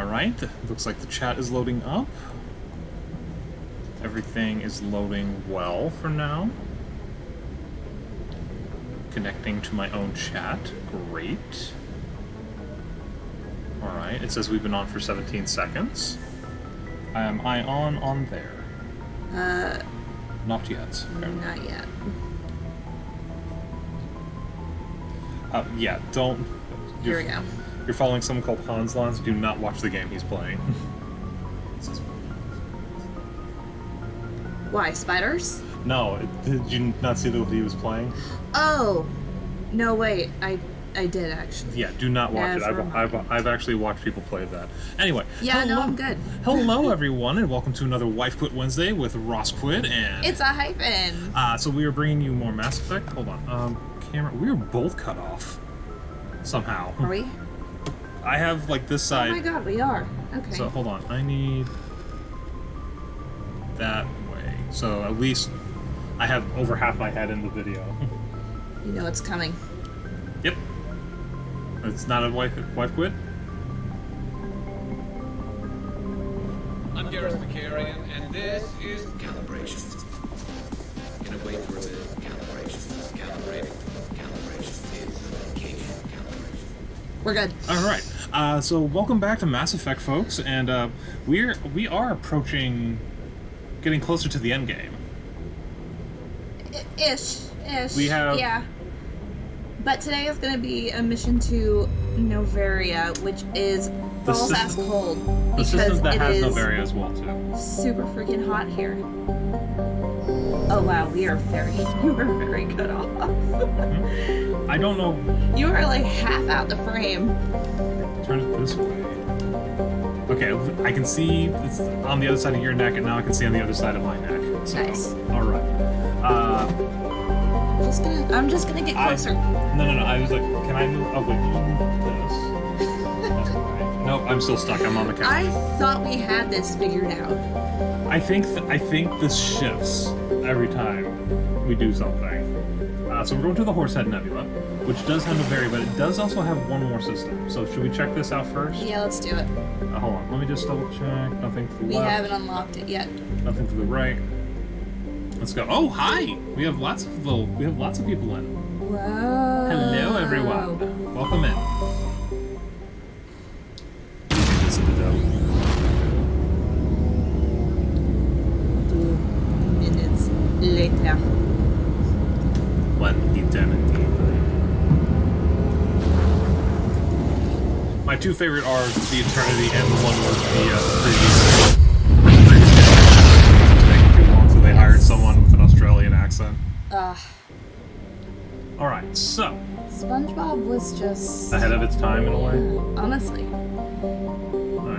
Alright, looks like the chat is loading up. Everything is loading well for now. Connecting to my own chat. Great. Alright, it says we've been on for 17 seconds. Am I on there? Not yet. Not yet. Yeah, don't... Here we go. You're following someone called Hans Lons. Do not watch the game he's playing. Why, spiders? No, did you not see what he was playing? Oh! No, wait. I did, actually. Yeah, do not watch it. Never mind. I've actually watched people play that. Anyway. Yeah, no, I'm good. Hello, everyone, and welcome to another Wife Quit Wednesday with Ross Quit and... It's a hyphen! So we are bringing you more Mass Effect. Hold on. Camera... We are both cut off. Somehow. Are we? I have, like, this side... Oh my god, we are. Okay. So, hold on. I need... that way. So, at least I have over half my head in the video. You know it's coming. Yep. It's not a wife quit? I'm Gareth Macarian, and this is Calibration. Gonna wait for a bit. Calibration. Calibrating. Calibration is medication. Calibration. We're good. Alright. So welcome back to Mass Effect, folks, and we are approaching getting closer to the end game. Ish. We have... Yeah. But today is going to be a mission to Novaria, which is balls ass cold. The system that has is Novaria as well, too. super freaking hot here. Oh wow, you were very cut off. I don't know... You are like half out the frame. Turn it this way. Okay, I can see it's on the other side of your neck, and now I can see on the other side of my neck. So, Nice. Alright. I'm just gonna get closer. No. I was like, can I move? Oh, wait, can you move this? Okay. Nope, I'm still stuck. I'm on the couch. I thought we had this figured out. I think this shifts every time we do something. So we're going to the Horsehead Nebula, which does have Novaria, but it does also have one more system. So should we check this out first? Yeah, let's do it. Hold on, let me just double check. Nothing to the We left. haven't unlocked it yet. Nothing to the right. Let's go. Oh, hi! We have lots of people in. Whoa. Hello, everyone. Welcome in. Listen to them. 2 minutes later. One eternity. My two favorite are the Eternity and the one with the previous. Taking too long, so they hired someone with an Australian accent. Alright, so. SpongeBob was just Ahead of its time in a way. honestly.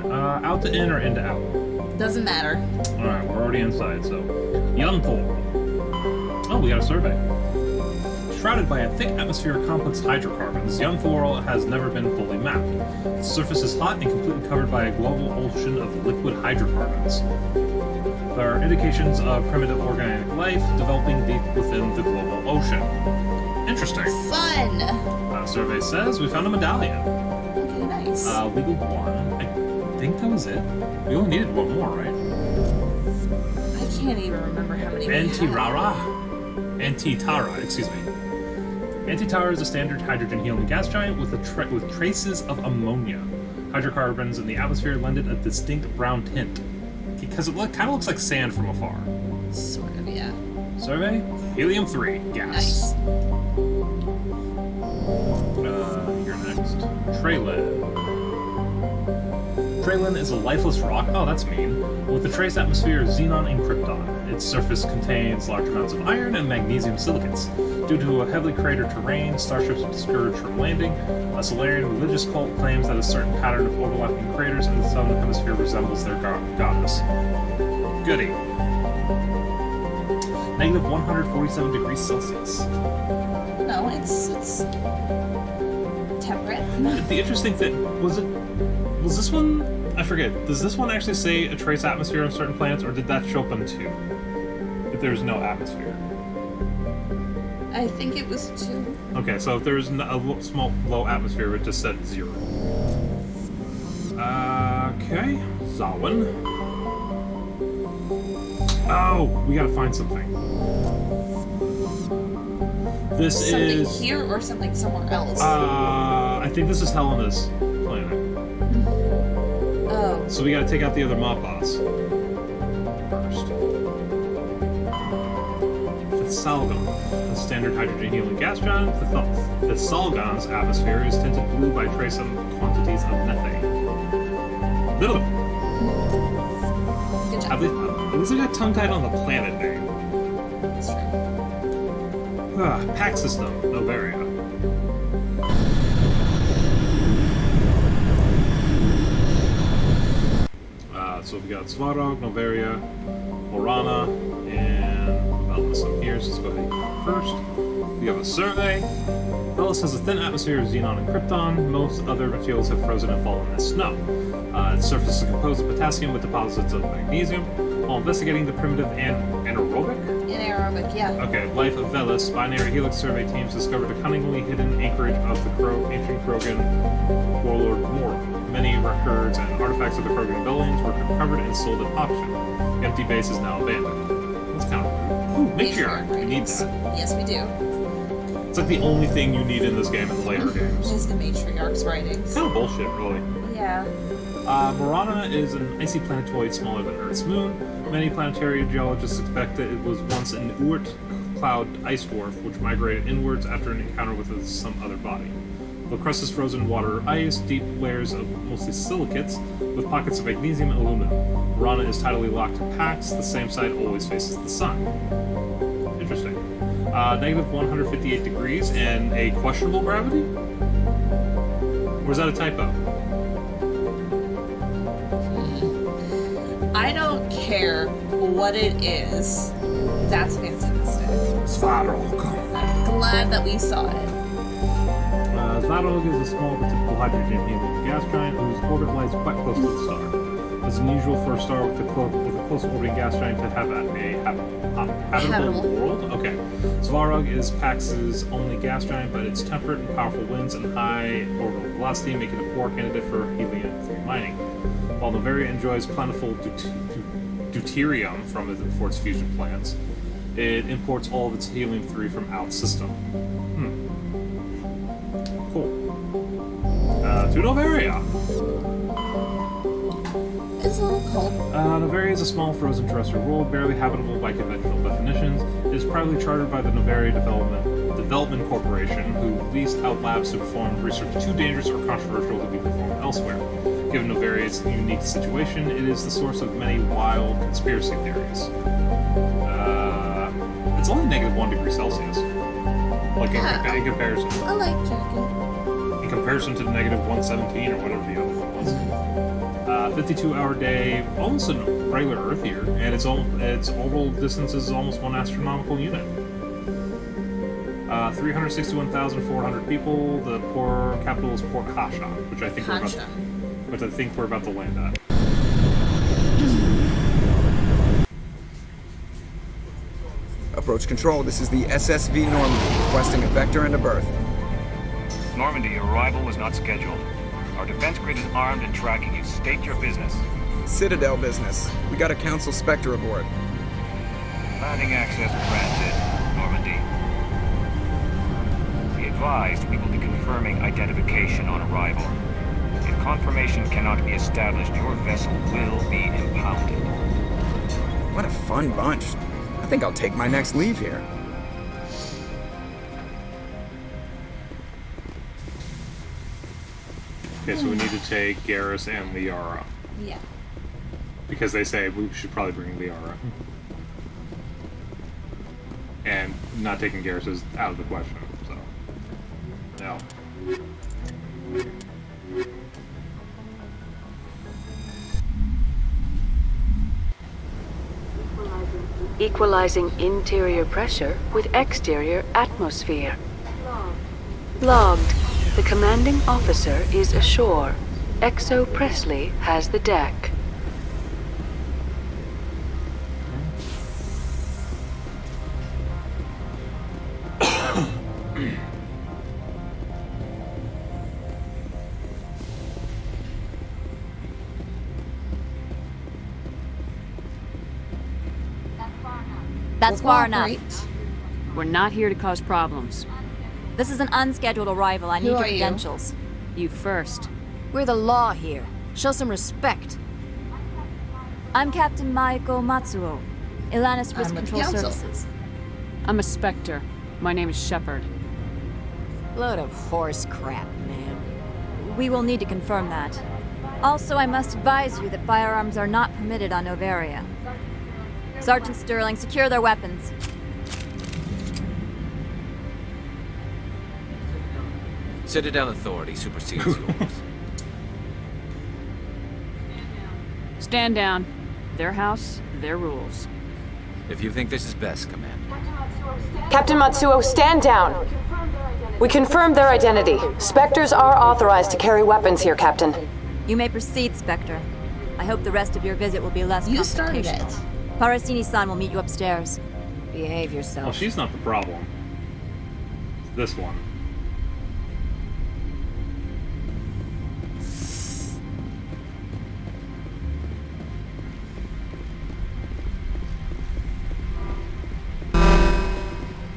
Alright, out to in or in to out? Doesn't matter. Alright, we're already inside, so. Yunthor. Oh, we got a survey. Shrouded by a thick atmosphere of complex hydrocarbons, Yunthor has never been fully mapped. Its surface is hot and completely covered by a global ocean of liquid hydrocarbons. There are indications of primitive organic life developing deep within the global ocean. Interesting. Fun! Survey says we found a medallion. Okay, nice. Legal 1. I think that was it. We only needed one more, right? I can't even remember how many we had. Antitara, excuse me. Antitara is a standard hydrogen helium gas giant with traces of ammonia. Hydrocarbons in the atmosphere lend it a distinct brown tint, because it kind of looks like sand from afar. Sort of, yeah. Survey? Helium-3, gas. Nice. You're next. Traylin. Traylin is a lifeless rock, oh that's mean, with a trace atmosphere of xenon and krypton. Its surface contains large amounts of iron and magnesium silicates. Due to a heavily cratered terrain, starships are discouraged from landing. A Solarian religious cult claims that a certain pattern of overlapping craters in the southern hemisphere resembles their goddess. Goody. Negative 147 degrees Celsius. No, it's temperate. The interesting thing, was this one, I forget, does this one actually say a trace atmosphere on certain planets, or did that show up on 2? If there's no atmosphere. I think it was 2. Okay, so if there's a small low atmosphere, it just said 0. Okay, Zawin. Oh, we gotta find something. This Something is here or something somewhere else? I think this is Helena's planet. Oh. So we gotta take out the other mob boss first. Thessalgon, a standard hydrogen helium gas giant. Thessalgon's atmosphere is tinted blue by trace quantities of methane. Little. Good job. At least I got tongue-tied on the planet name. That's true. Pack system, Noveria. So we got Svarog, Noveria, Morana, and Velis. So here's, let's go ahead and go first. We have a survey. Velis has a thin atmosphere of xenon and krypton. Most other materials have frozen and fallen as snow. Its surface is composed of potassium with deposits of magnesium. While investigating the primitive anaerobic? Anaerobic, yeah. Okay, life of Velis, binary helix survey teams discovered a cunningly hidden anchorage of the ancient Krogan warlord Mora. Many records and artifacts of the Krogan rebellions were recovered and sold at auction. The empty base is now abandoned. That's kind of cool. Ooh, matriarch. We need that. Yes, we do. It's like the only thing you need in this game in the later games. Is the matriarch's writings. Kind of bullshit, really. Yeah. Morana is an icy planetoid smaller than Earth's moon. Many planetary geologists expect that it was once an Oort cloud ice dwarf, which migrated inwards after an encounter with some other body. The crust is frozen water ice, deep layers of mostly silicates, with pockets of magnesium and aluminum. Morana is tidally locked to Pax, the same side always faces the sun. Interesting. Negative 158 degrees and a questionable gravity? Or is that a typo? I don't care what it is. That's fantastic. Svarog. I'm glad that we saw it. Svarog is a small but typical hydrogen helium gas giant whose orbit lies quite close to the star. It's unusual for a star with a close orbiting gas giant to have a habitable world. Okay. Svarog is Pax's only gas giant, but its temperate and powerful winds and high orbital velocity make it a poor candidate for helium-3 mining. While Noveria enjoys plentiful deuterium from its fusion plants, it imports all of its helium-3 from out system. Cool. To Noveria. It's a little cold. Noveria is a small frozen terrestrial world, barely habitable by conventional definitions. It is proudly chartered by the Noveria Development Corporation, who leased out labs to perform research too dangerous or controversial to be performed elsewhere. Given Noveria's unique situation, it is the source of many wild conspiracy theories. It's only negative 1 degree Celsius. Like in comparison. I like jacket. In comparison to the negative 117 or whatever the other one was. 52-hour day, almost a regular Earth year, and its orbital distance is almost 1 astronomical unit. 361,400 people. The capital is Port Hasha, which I think we're about to land at. Approach control, this is the SSV Normandy, requesting a vector and a berth. Normandy, your arrival was not scheduled. Our defense grid is armed and tracking you. State your business. Citadel business. We got a Council Spectre aboard. Landing access granted, Normandy. Be advised, we will be confirming identification on arrival. If confirmation cannot be established, your vessel will be impounded. What a fun bunch. I think I'll take my next leave here. Okay, so we need to take Garrus and Liara. Yeah. Because they say we should probably bring Liara. And not taking Garrus is out of the question, so. No. Equalizing interior pressure with exterior atmosphere. Logged. The commanding officer is ashore. Exo Presley has the deck. That's We'll far enough. cooperate. We're not here to cause problems. This is an unscheduled arrival. I need Who your are you? credentials. You first. We're the law here. Show some respect. I'm Captain Maiko Matsuo, Ilanis Risk I'm with the Control council. Services. I'm a Spectre. My name is Shepard. Load of horse crap, man. We will need to confirm that. Also, I must advise you that firearms are not permitted on Noveria. Sergeant Sterling, secure their weapons. Citadel Authority supersedes yours. Stand down. Their house, their rules. If you think this is best, Commander. Captain Matsuo, stand down. We confirmed their identity. Spectres are authorized to carry weapons here, Captain. You may proceed, Spectre. I hope the rest of your visit will be less You started confrontational. it. Parasini-san will meet you upstairs. Behave Well, yourself. she's not the problem. It's this one.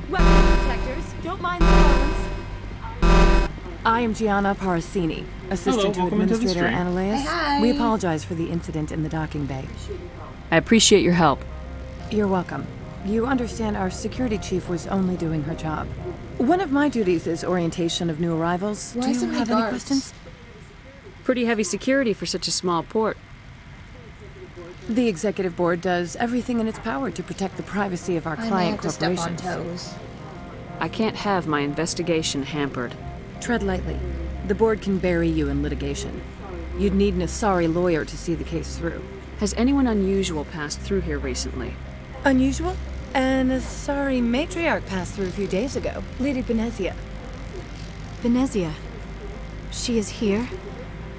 Weapon protectors, don't mind the violence. I am Gianna Parasini, assistant to welcome into the Administrator stream. Ananias. Hi. We apologize for the incident in the docking bay. I appreciate your help. You're welcome. You understand our security chief was only doing her job. One of my duties is orientation of new arrivals. Why Do you so many have any guards? questions? Pretty heavy security for such a small port. The executive board does everything in its power to protect the privacy of our I may client have to step on corporations. toes. I can't have my investigation hampered. Tread lightly. The board can bury you in litigation. You'd need an Asari lawyer to see the case through. Has anyone unusual passed through here recently? Unusual? An Asari matriarch passed through a few days ago. Lady Benezia. Venezia. She is here?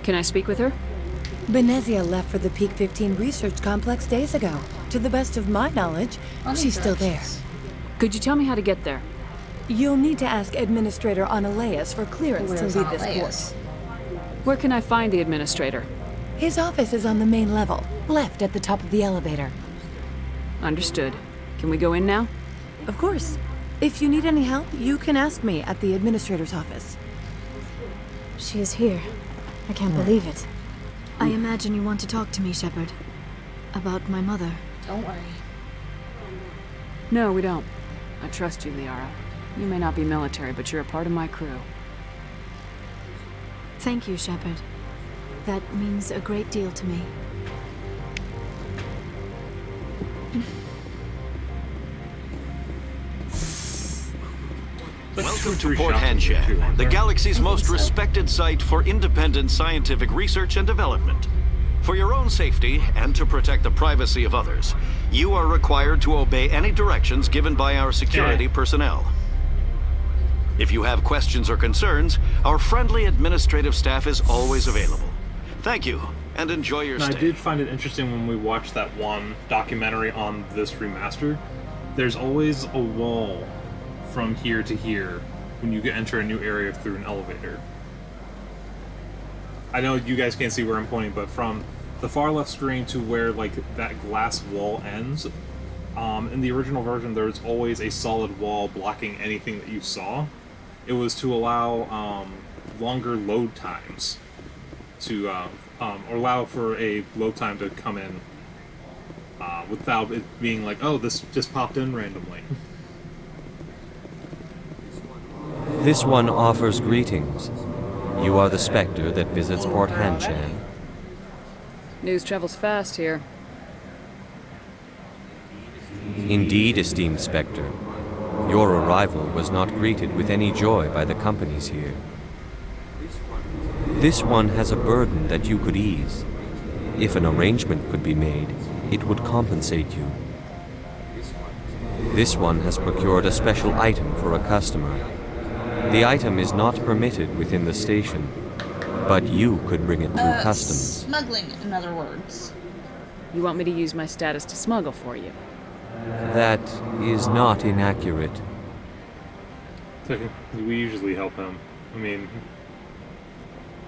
Can I speak with her? Benezia left for the Peak 15 research complex days ago. To the best of my knowledge, she's still there. Could you tell me how to get there? You'll need to ask Administrator Analeas for clearance Where's to leave this Analeas? port. Where can I find the administrator? His office is on the main level, left at the top of the elevator. Understood. Can we go in now? Of course. If you need any help, you can ask me at the Administrator's office. She is here. I can't believe it. I imagine you want to talk to me, Shepard. About my mother. Don't worry. No, we don't. I trust you, Liara. You may not be military, but you're a part of my crew. Thank you, Shepard. That means a great deal to me. Welcome to Port Hanshan, the galaxy's most respected site for independent scientific research and development. For your own safety and to protect the privacy of others, you are required to obey any directions given by our security personnel. If you have questions or concerns, our friendly administrative staff is always available. Thank you, and enjoy your And I stay. did find it interesting when we watched that one documentary on this remaster. There's always a wall from here to here when you enter a new area through an elevator. I know you guys can't see where I'm pointing, but from the far left screen to where like that glass wall ends, in the original version there was always a solid wall blocking anything that you saw. It was to allow longer load times to or allow for a load time to come in without it being like, oh, this just popped in randomly. This one offers greetings. You are the Spectre that visits Port Hanshan. News travels fast here. Indeed, esteemed Spectre. Your arrival was not greeted with any joy by the companies here. This one has a burden that you could ease. If an arrangement could be made, it would compensate you. This one has procured a special item for a customer. The item is not permitted within the station, but you could bring it through customs. Smuggling, in other words. You want me to use my status to smuggle for you? That is not inaccurate. We usually help him. I mean,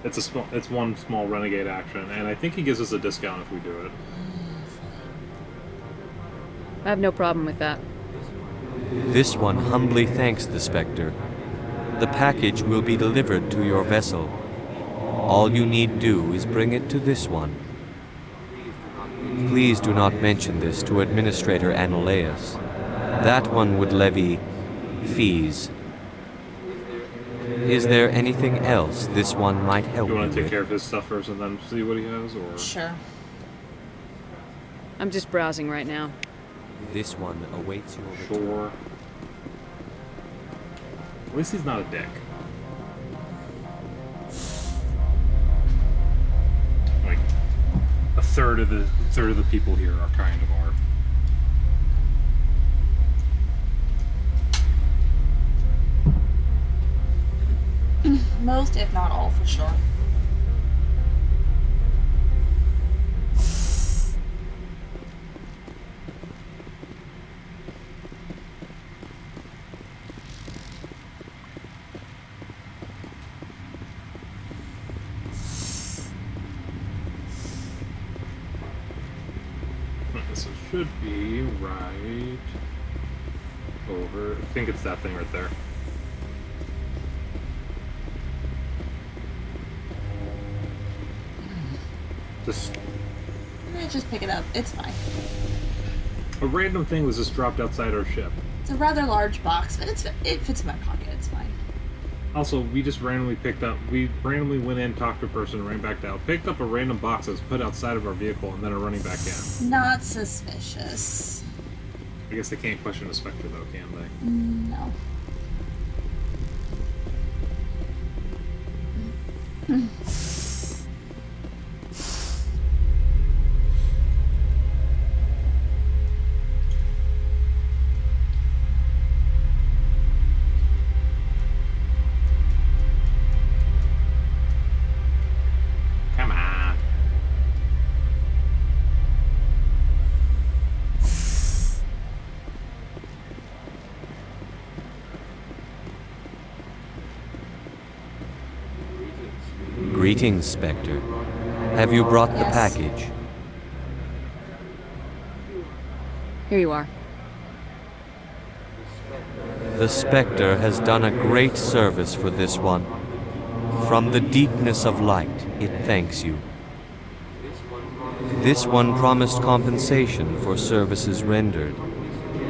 it's one small renegade action, and I think he gives us a discount if we do it. I have no problem with that. This one humbly thanks the Spectre. The package will be delivered to your vessel. All you need do is bring it to this one. Please do not mention this to Administrator Anoleus. That one would levy fees. Is there anything else this one might help You you want to take with? care of his stuff first and then see what he has, or? Sure. I'm just browsing right now. This one awaits your return. Sure. At least he's not a dick. Like, a third of the people here are kind of are. Most, if not all, for sure. So it should be right over. I think it's that thing right there. Just pick it up. It's fine. A random thing was just dropped outside our ship. It's a rather large box, but it fits in my pocket. It's fine. Also, we just randomly went in, talked to a person, ran back out, picked up a random box that was put outside of our vehicle, and then are running back in. Not suspicious. I guess they can't question a Spectre, though, can they? No. Come on. Greetings, Spectre. Have you brought the Yes. package? Here you are. The Spectre has done a great service for this one. From the deepness of light, it thanks you. This one promised compensation for services rendered.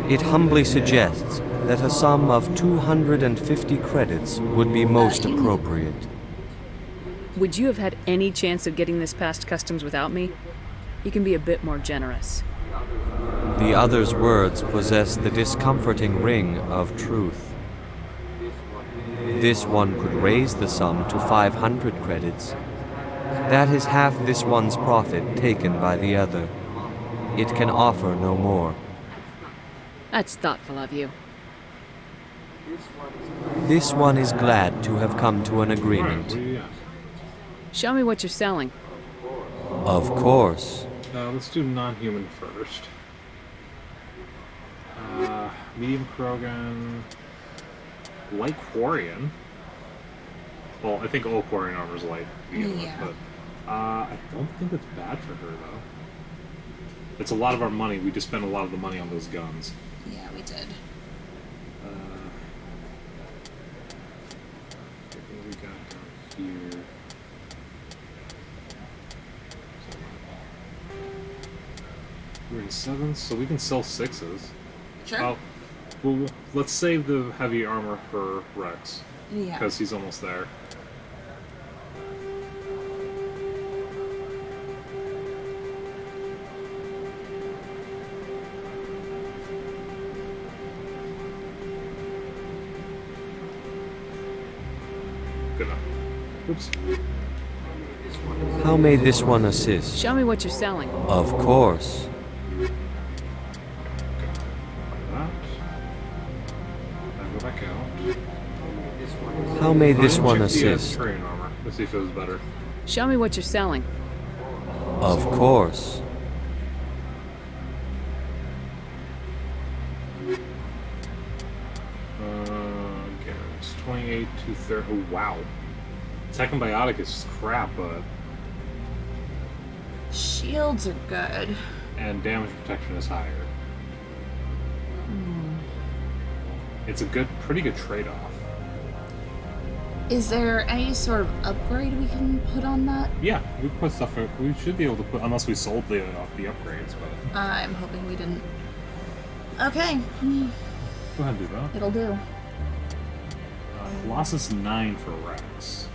It humbly suggests that a sum of 250 credits would be most appropriate. Would you have had any chance of getting this past customs without me? You can be a bit more generous. The other's words possess the discomforting ring of truth. This one could raise the sum to 500 credits. That is half this one's profit taken by the other. It can offer no more. That's thoughtful of you. This one is glad to have come to an agreement. Show me what you're selling. Of course. Let's do non-human first. Medium Krogan. Light Quarian. Well, I think all Quarian armor is light to begin with, Yeah. but I don't think it's bad for her, though. It's a lot of our money. We just spent a lot of the money on those guns. Yeah, we did. What do we got down here? We're in 7s, so we can sell 6s. Sure. Well, let's save the heavy armor for Rex. Yeah. Because he's almost there. Good enough. Oops. How may this one assist? Show me what you're selling. Of course. Go back out. How may this Check one the, assist? terrain armor. Let's see if it was better. Show me what you're selling. Of course. Okay, it's 28 to 30. Oh, wow. Tech and Biotic is crap, but. Shields are good. And damage protection is higher. It's a pretty good trade-off. Is there any sort of upgrade we can put on that? Yeah, we put stuff. We should be able to put, unless we sold the upgrades. But I'm hoping we didn't. Okay. go ahead and do that. It'll do. Colossus 9 for Rex.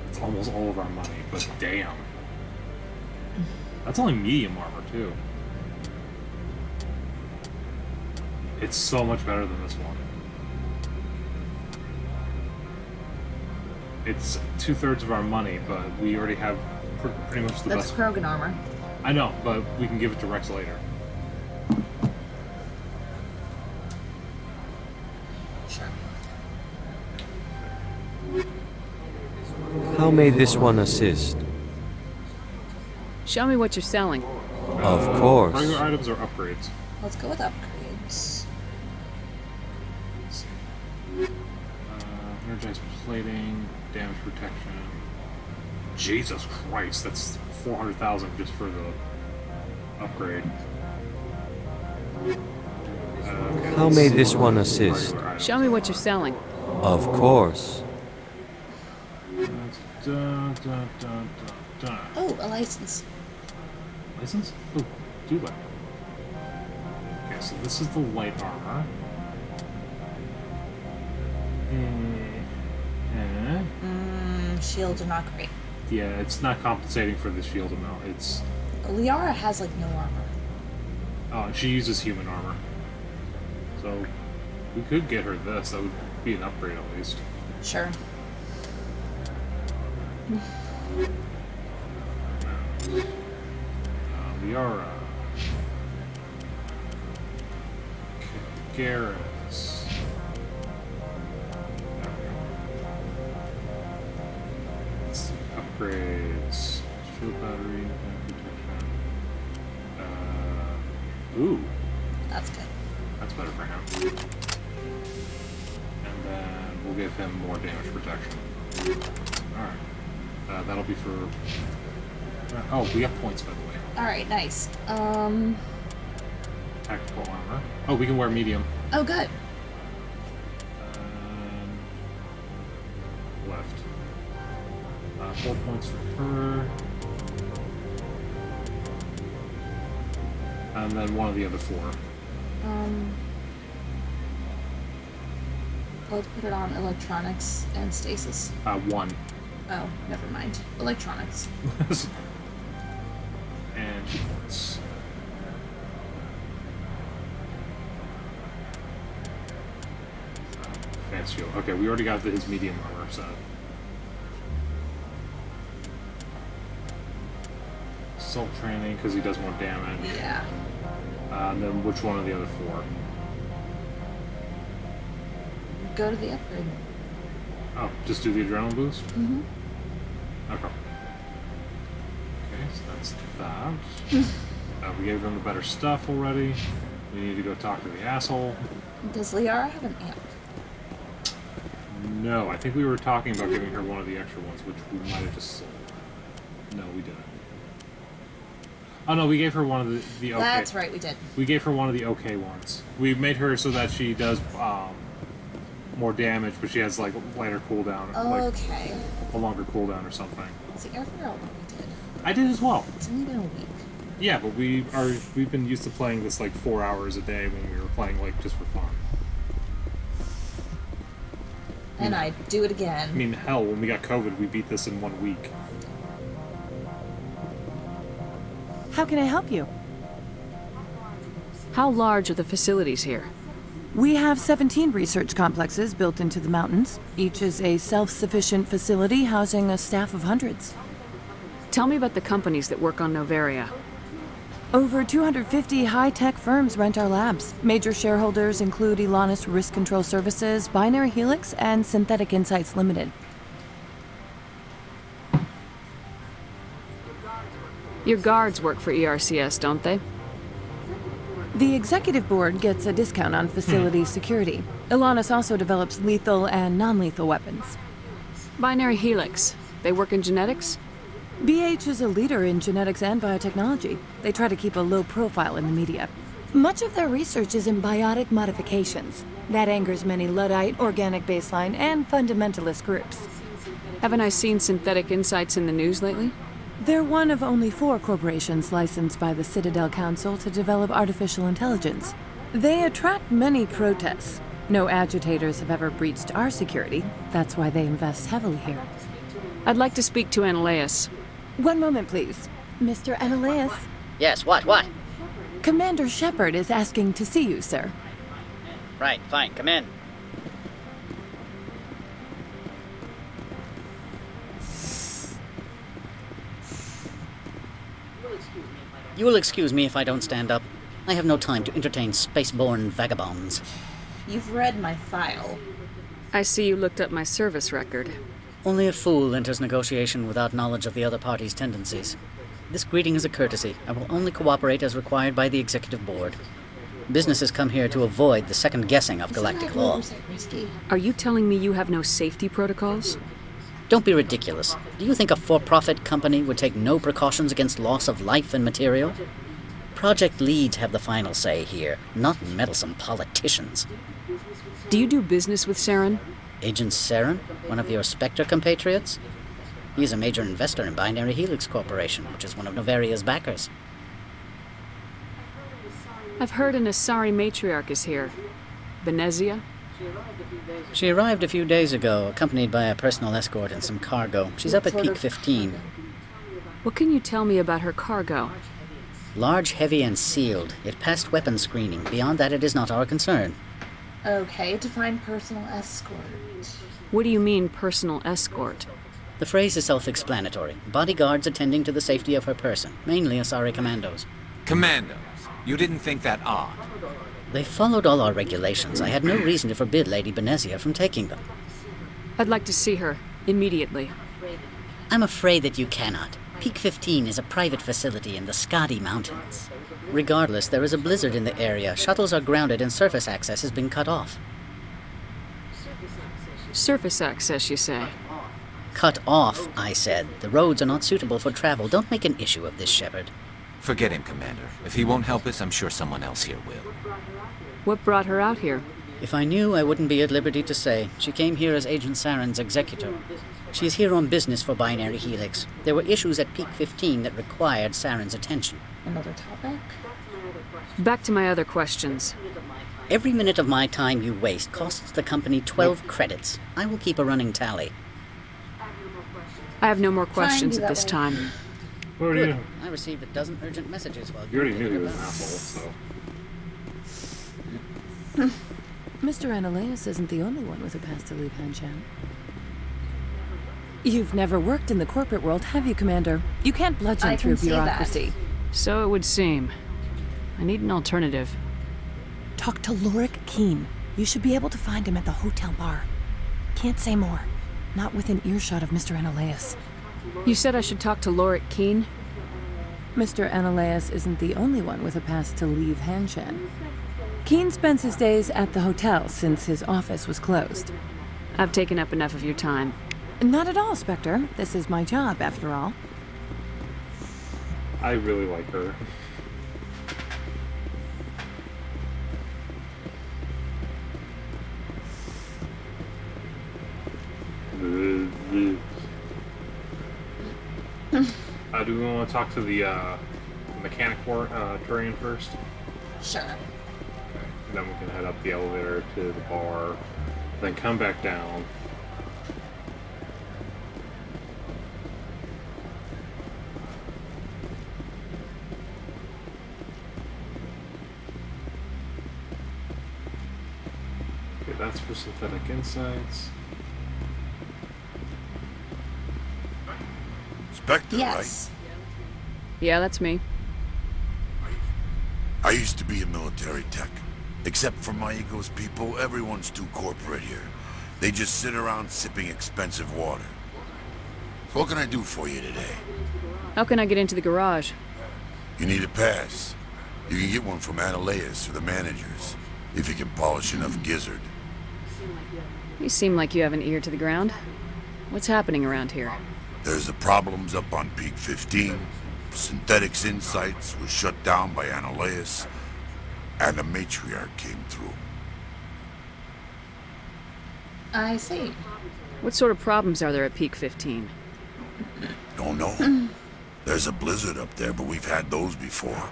It's almost all of our money, but damn. That's only medium armor, too. It's so much better than this one. It's 2/3 of our money, but we already have pretty much the That's best. Krogan armor. I know, but we can give it to Rex later. Sure. How may this one assist? Show me what you're selling. Of course. Regular items or upgrades? Let's go with upgrades. Energized plating, damage protection. Jesus Christ, that's 400,000 just for the upgrade. Okay, How may this one assist? Show me what you're selling. Of course. Oh, a license. License? Oh, do that. Okay, so this is the light armor. Shields are not great. Yeah, it's not compensating for the shield amount. It's Liara has like no armor. oh, she uses human armor. So we could get her this. That would be an upgrade at least. Sure. Liara. Garrus. Let's see, upgrades. Shield battery, damage protection. Ooh. That's good. That's better for him. And then we'll give him more damage protection. Alright. That'll be for... oh, we have points, by the way. Alright, nice. Tactical armor. Oh, we can wear medium. Oh, good. Left. 4 points for her. And then one of the other 4. Let's put it on electronics and stasis. 1. Oh, never mind. Electronics. And 2 points. Fancy shield. Okay, we already got his medium armor set. Assault training because he does more damage. Yeah. And then which one of the other 4? Go to the upgrade. Oh, just do the adrenaline boost? Mm-hmm. Okay. Okay, so that's that. We gave them the better stuff already. We need to go talk to the asshole. Does Liara have an amp? No, I think we were talking about giving her one of the extra ones, which we might have just sold. No, we didn't. Oh no, we gave her one of the okay. That's right, we did. We gave her one of the okay ones. We made her so that she does more damage, but she has like lighter cooldown, Okay. like a longer cooldown or something. See, I forgot what we did. I did as well. It's only been a week. Yeah, but we've been used to playing this like 4 hours a day when we were playing like just for fun. And I'd do it again. I mean, hell, when we got COVID, we beat this in 1 week. How can I help you? How large are the facilities here? We have 17 research complexes built into the mountains. Each is a self-sufficient facility housing a staff of hundreds. Tell me about the companies that work on Noveria. Over 250 high-tech firms rent our labs. Major shareholders include Elanus Risk Control Services, Binary Helix, and Synthetic Insights Limited. Your guards work for ERCS, don't they? The executive board gets a discount on facility security. Elanus also develops lethal and non-lethal weapons. Binary Helix. They work in genetics? BH is a leader in genetics and biotechnology. They try to keep a low profile in the media. Much of their research is in biotic modifications. That angers many Luddite, organic baseline, and fundamentalist groups. Haven't I seen Synthetic Insights in the news lately? They're one of only 4 corporations licensed by the Citadel Council to develop artificial intelligence. They attract many protests. No agitators have ever breached our security. That's why they invest heavily here. I'd like to speak to Ananias. One moment, please. Mr. Ananias? Yes, what? Commander Shepard is asking to see you, sir. Right, fine, come in. You will excuse me if I don't stand up. I have no time to entertain spaceborne vagabonds. You've read my file. I see you looked up my service record. Only a fool enters negotiation without knowledge of the other party's tendencies. This greeting is a courtesy. I will only cooperate as required by the Executive Board. Businesses come here to avoid the second guessing of galactic law. Are you telling me you have no safety protocols? Don't be ridiculous. Do you think a for-profit company would take no precautions against loss of life and material? Project leads have the final say here, not meddlesome politicians. Do you do business with Saren? Agent Saren? One of your Spectre compatriots? He's a major investor in Binary Helix Corporation, which is one of Novaria's backers. I've heard an Asari matriarch is here. Benezia? She arrived a few days ago, accompanied by a personal escort and some cargo. She's up at Peak 15. What can you tell me about her cargo? Large, heavy, and sealed. It passed weapons screening. Beyond that, it is not our concern. Okay, define personal escort. What do you mean, personal escort? The phrase is self-explanatory. Bodyguards attending to the safety of her person, mainly Asari commandos. Commandos? You didn't think that odd? They followed all our regulations. I had no reason to forbid Lady Benezia from taking them. I'd like to see her, immediately. I'm afraid that you cannot. Peak 15 is a private facility in the Skadi Mountains. Regardless, there is a blizzard in the area. Shuttles are grounded and surface access has been cut off. Surface access, you say? Cut off, I said. The roads are not suitable for travel. Don't make an issue of this, Shepard. Forget him, Commander. If he won't help us, I'm sure someone else here will. What brought her out here? If I knew, I wouldn't be at liberty to say. She came here as Agent Saren's executor. She is here on business for Binary Helix. There were issues at Peak 15 that required Saren's attention. Another topic? Back to my other questions. Every minute of my time you waste costs the company 12 credits. I will keep a running tally. I have no more questions at this time. Good. I received a dozen urgent messages while You already knew he was an asshole, so... Mr. Ananias isn't the only one with a past to leave Hanshan. You've never worked in the corporate world, have you, Commander? You can't bludgeon through bureaucracy. So it would seem. I need an alternative. Talk to Lorik Keen. You should be able to find him at the hotel bar. Can't say more. Not within earshot of Mr. Ananias. You said I should talk to Lorik Keen? Mr. Ananias isn't the only one with a past to leave Hanshan. Keen spends his days at the hotel since his office was closed. I've taken up enough of your time. Not at all, Spectre. This is my job, after all. I really like her. Do we want to talk to the mechanic Turian first? Sure. Okay. Then we can head up the elevator to the bar, then come back down. Okay, that's for Synthetic Insights. Spectre, yes. right? Yeah, that's me. I used to be a military tech. Except for my ego's people, everyone's too corporate here. They just sit around sipping expensive water. So what can I do for you today? How can I get into the garage? You need a pass. You can get one from Ananias or the managers, if you can polish enough gizzard. You seem like you have an ear to the ground. What's happening around here? There's the problems up on Peak 15. Synthetic Insights was shut down by Ananias. And the matriarch came through. I see. What sort of problems are there at Peak 15? Don't know. There's a blizzard up there, but we've had those before.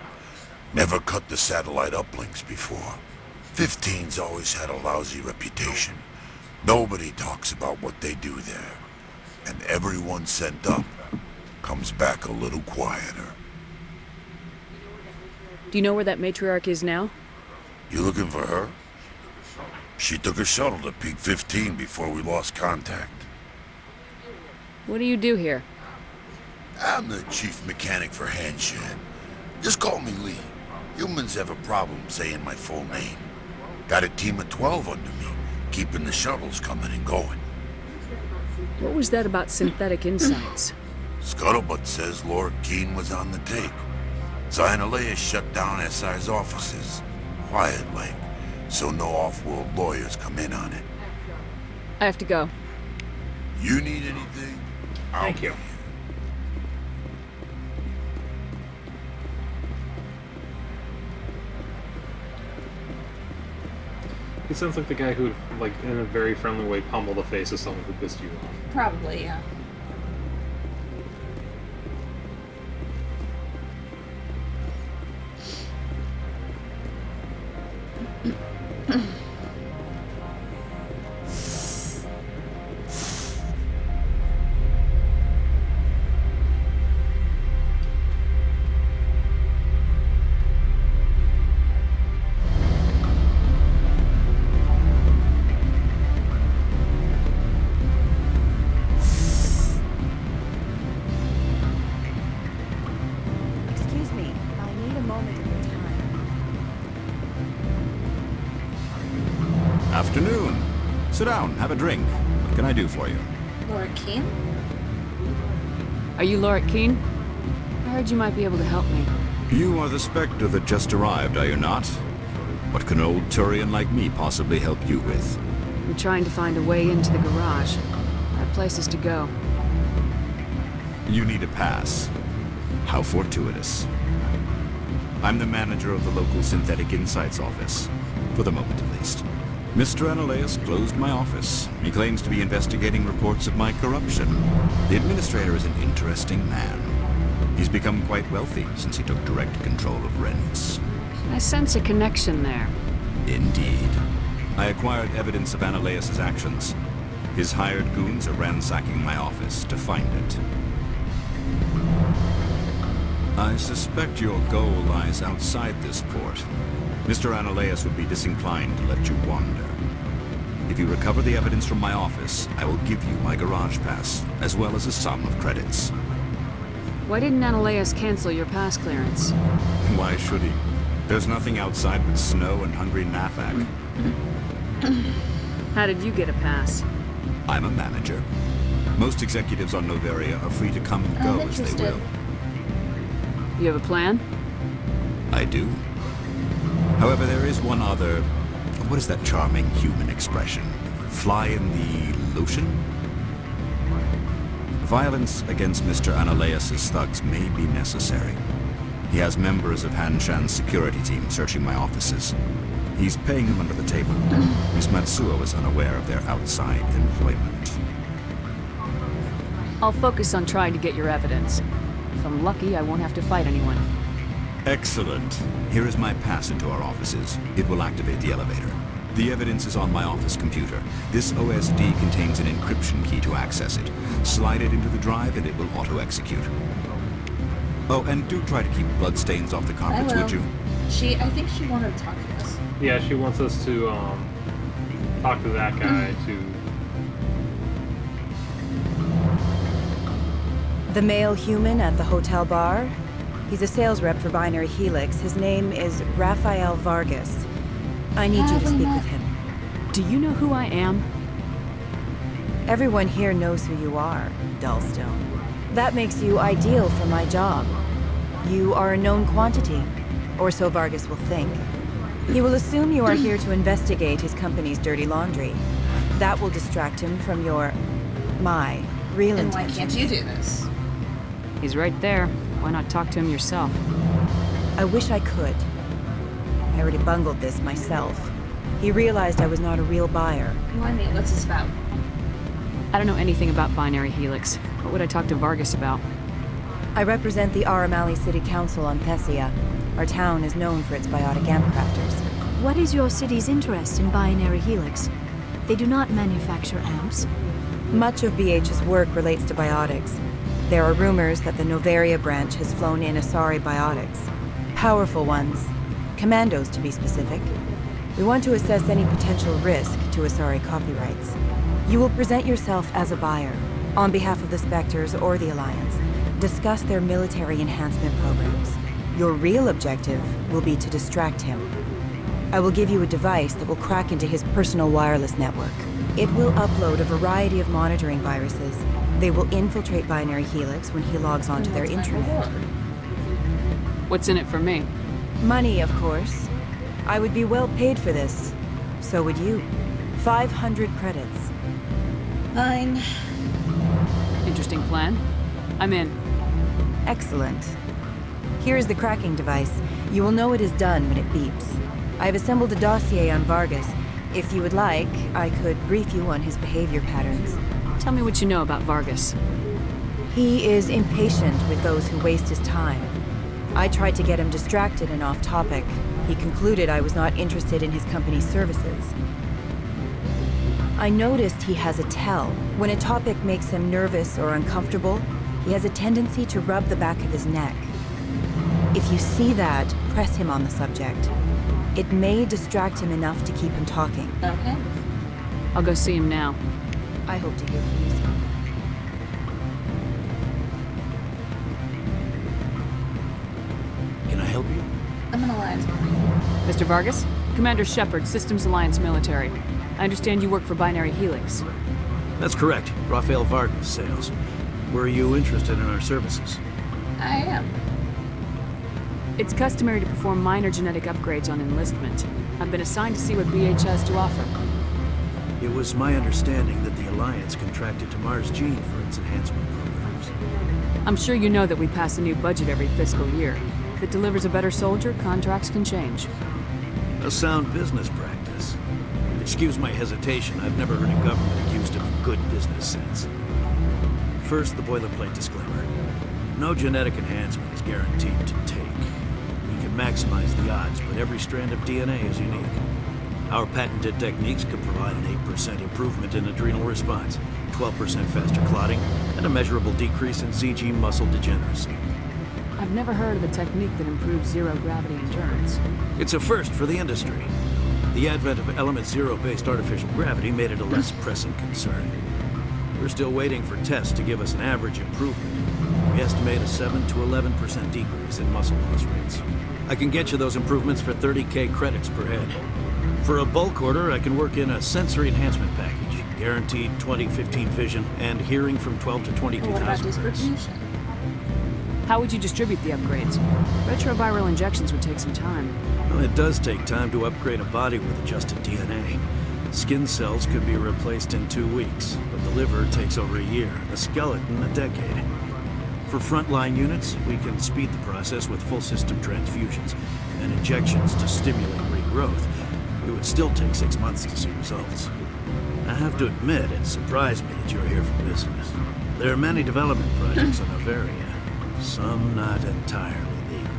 Never cut the satellite uplinks before. 15's always had a lousy reputation. Nobody talks about what they do there. And everyone sent up comes back a little quieter. Do you know where that matriarch is now? You looking for her? She took a shuttle to Peak 15 before we lost contact. What do you do here? I'm the chief mechanic for Hanshan. Just call me Lee. Humans have a problem saying my full name. Got a team of 12 under me, keeping the shuttles coming and going. What was that about synthetic insights? Scuttlebutt says Lord Keene was on the take. Xyonaleia shut down SI's offices. Quiet-like, so no off-world lawyers come in on it. I have to go. You need anything? Thank you. He sounds like the guy who, like, in a very friendly way, pummel the face of someone who pissed you off. Probably, yeah. Afternoon. Sit down, have a drink. What can I do for you? Laura Keene? Are you Lord Keene? I heard you might be able to help me. You are the Spectre that just arrived, are you not? What can an old Turian like me possibly help you with? I'm trying to find a way into the garage. I have places to go. You need a pass. How fortuitous. I'm the manager of the local Synthetic Insights office. For the moment, at least. Mr. Analaeus closed my office. He claims to be investigating reports of my corruption. The administrator is an interesting man. He's become quite wealthy since he took direct control of rents. I sense a connection there. Indeed. I acquired evidence of Analaeus' actions. His hired goons are ransacking my office to find it. I suspect your goal lies outside this port. Mr. Analaeus would be disinclined to let you wander. If you recover the evidence from my office, I will give you my garage pass, as well as a sum of credits. Why didn't Analaeus cancel your pass clearance? Why should he? There's nothing outside but snow and hungry Nafak. How did you get a pass? I'm a manager. Most executives on Noveria are free to come and go as they will. You have a plan? I do. However, there is one other... What is that charming human expression? Fly in the lotion? Violence against Mr. Analaeus' thugs may be necessary. He has members of Hanshan's security team searching my offices. He's paying them under the table. Miss Matsuo is unaware of their outside employment. I'll focus on trying to get your evidence. If I'm lucky, I won't have to fight anyone. Excellent. Here is my pass into our offices. It will activate the elevator. The evidence is on my office computer. This OSD contains an encryption key to access it. Slide it into the drive and it will auto-execute. Oh, and do try to keep bloodstains off the carpets, would you? I think she wanted to talk to us. Yeah, she wants us to talk to that guy The male human at the hotel bar? He's a sales rep for Binary Helix. His name is Rafael Vargas. I need you to speak with him. Do you know who I am? Everyone here knows who you are, Dullstone. That makes you ideal for my job. You are a known quantity, or so Vargas will think. He will assume you are here to investigate his company's dirty laundry. That will distract him from my real And why intentions. can't you do this? He's right there. Why not talk to him yourself? I wish I could. I already bungled this myself. He realized I was not a real buyer. Why me? What's this about? I don't know anything about Binary Helix. What would I talk to Vargas about? I represent the Aramali City Council on Thessia. Our town is known for its biotic amp crafters. What is your city's interest in Binary Helix? They do not manufacture amps. Much of BH's work relates to biotics. There are rumors that the Noveria branch has flown in Asari biotics. Powerful ones. Commandos, to be specific. We want to assess any potential risk to Asari copyrights. You will present yourself as a buyer, on behalf of the Spectres or the Alliance. Discuss their military enhancement programs. Your real objective will be to distract him. I will give you a device that will crack into his personal wireless network. It will upload a variety of monitoring viruses. They will infiltrate Binary Helix when he logs onto their intranet. What's in it for me? Money, of course. I would be well paid for this. So would you. 500 credits. Fine. Interesting plan. I'm in. Excellent. Here is the cracking device. You will know it is done when it beeps. I have assembled a dossier on Vargas. If you would like, I could brief you on his behavior patterns. Tell me what you know about Vargas. He is impatient with those who waste his time. I tried to get him distracted and off topic. He concluded I was not interested in his company's services. I noticed he has a tell. When a topic makes him nervous or uncomfortable, he has a tendency to rub the back of his neck. If you see that, press him on the subject. It may distract him enough to keep him talking. Okay. I'll go see him now. I hope to hear from you soon. Can I help you? I'm an Alliance Marine. Mr. Vargas? Commander Shepard, Systems Alliance Military. I understand you work for Binary Helix. That's correct. Rafael Vargas, sales. Were you interested in our services? I am. It's customary to perform minor genetic upgrades on enlistment. I've been assigned to see what BH has to offer. It was my understanding that the Alliance contracted to Mars Gene for its enhancement programs. I'm sure you know that we pass a new budget every fiscal year. If it delivers a better soldier, contracts can change. A sound business practice. Excuse my hesitation, I've never heard a government accused of good business sense. First, the boilerplate disclaimer. No genetic enhancement is guaranteed to take. You can maximize the odds, but every strand of DNA is unique. Our patented techniques could provide an 8% improvement in adrenal response, 12% faster clotting, and a measurable decrease in ZG muscle degeneracy. I've never heard of a technique that improves zero-gravity endurance. It's a first for the industry. The advent of Element Zero-based artificial gravity made it a less pressing concern. We're still waiting for tests to give us an average improvement. We estimate a 7 to 11% decrease in muscle loss rates. I can get you those improvements for 30K credits per head. For a bulk order, I can work in a sensory enhancement package, guaranteed 20/15 vision, and hearing from 12 to 22,000 What about hertz. distribution? How would you distribute the upgrades? Retroviral injections would take some time. Well, it does take time to upgrade a body with adjusted DNA. Skin cells could be replaced in 2 weeks, but the liver takes over a year, the skeleton a decade. For frontline units, we can speed the process with full system transfusions and injections to stimulate regrowth. It would still take 6 months to see results. I have to admit, it surprised me that you're here for business. There are many development projects on Noveria, some not entirely legal.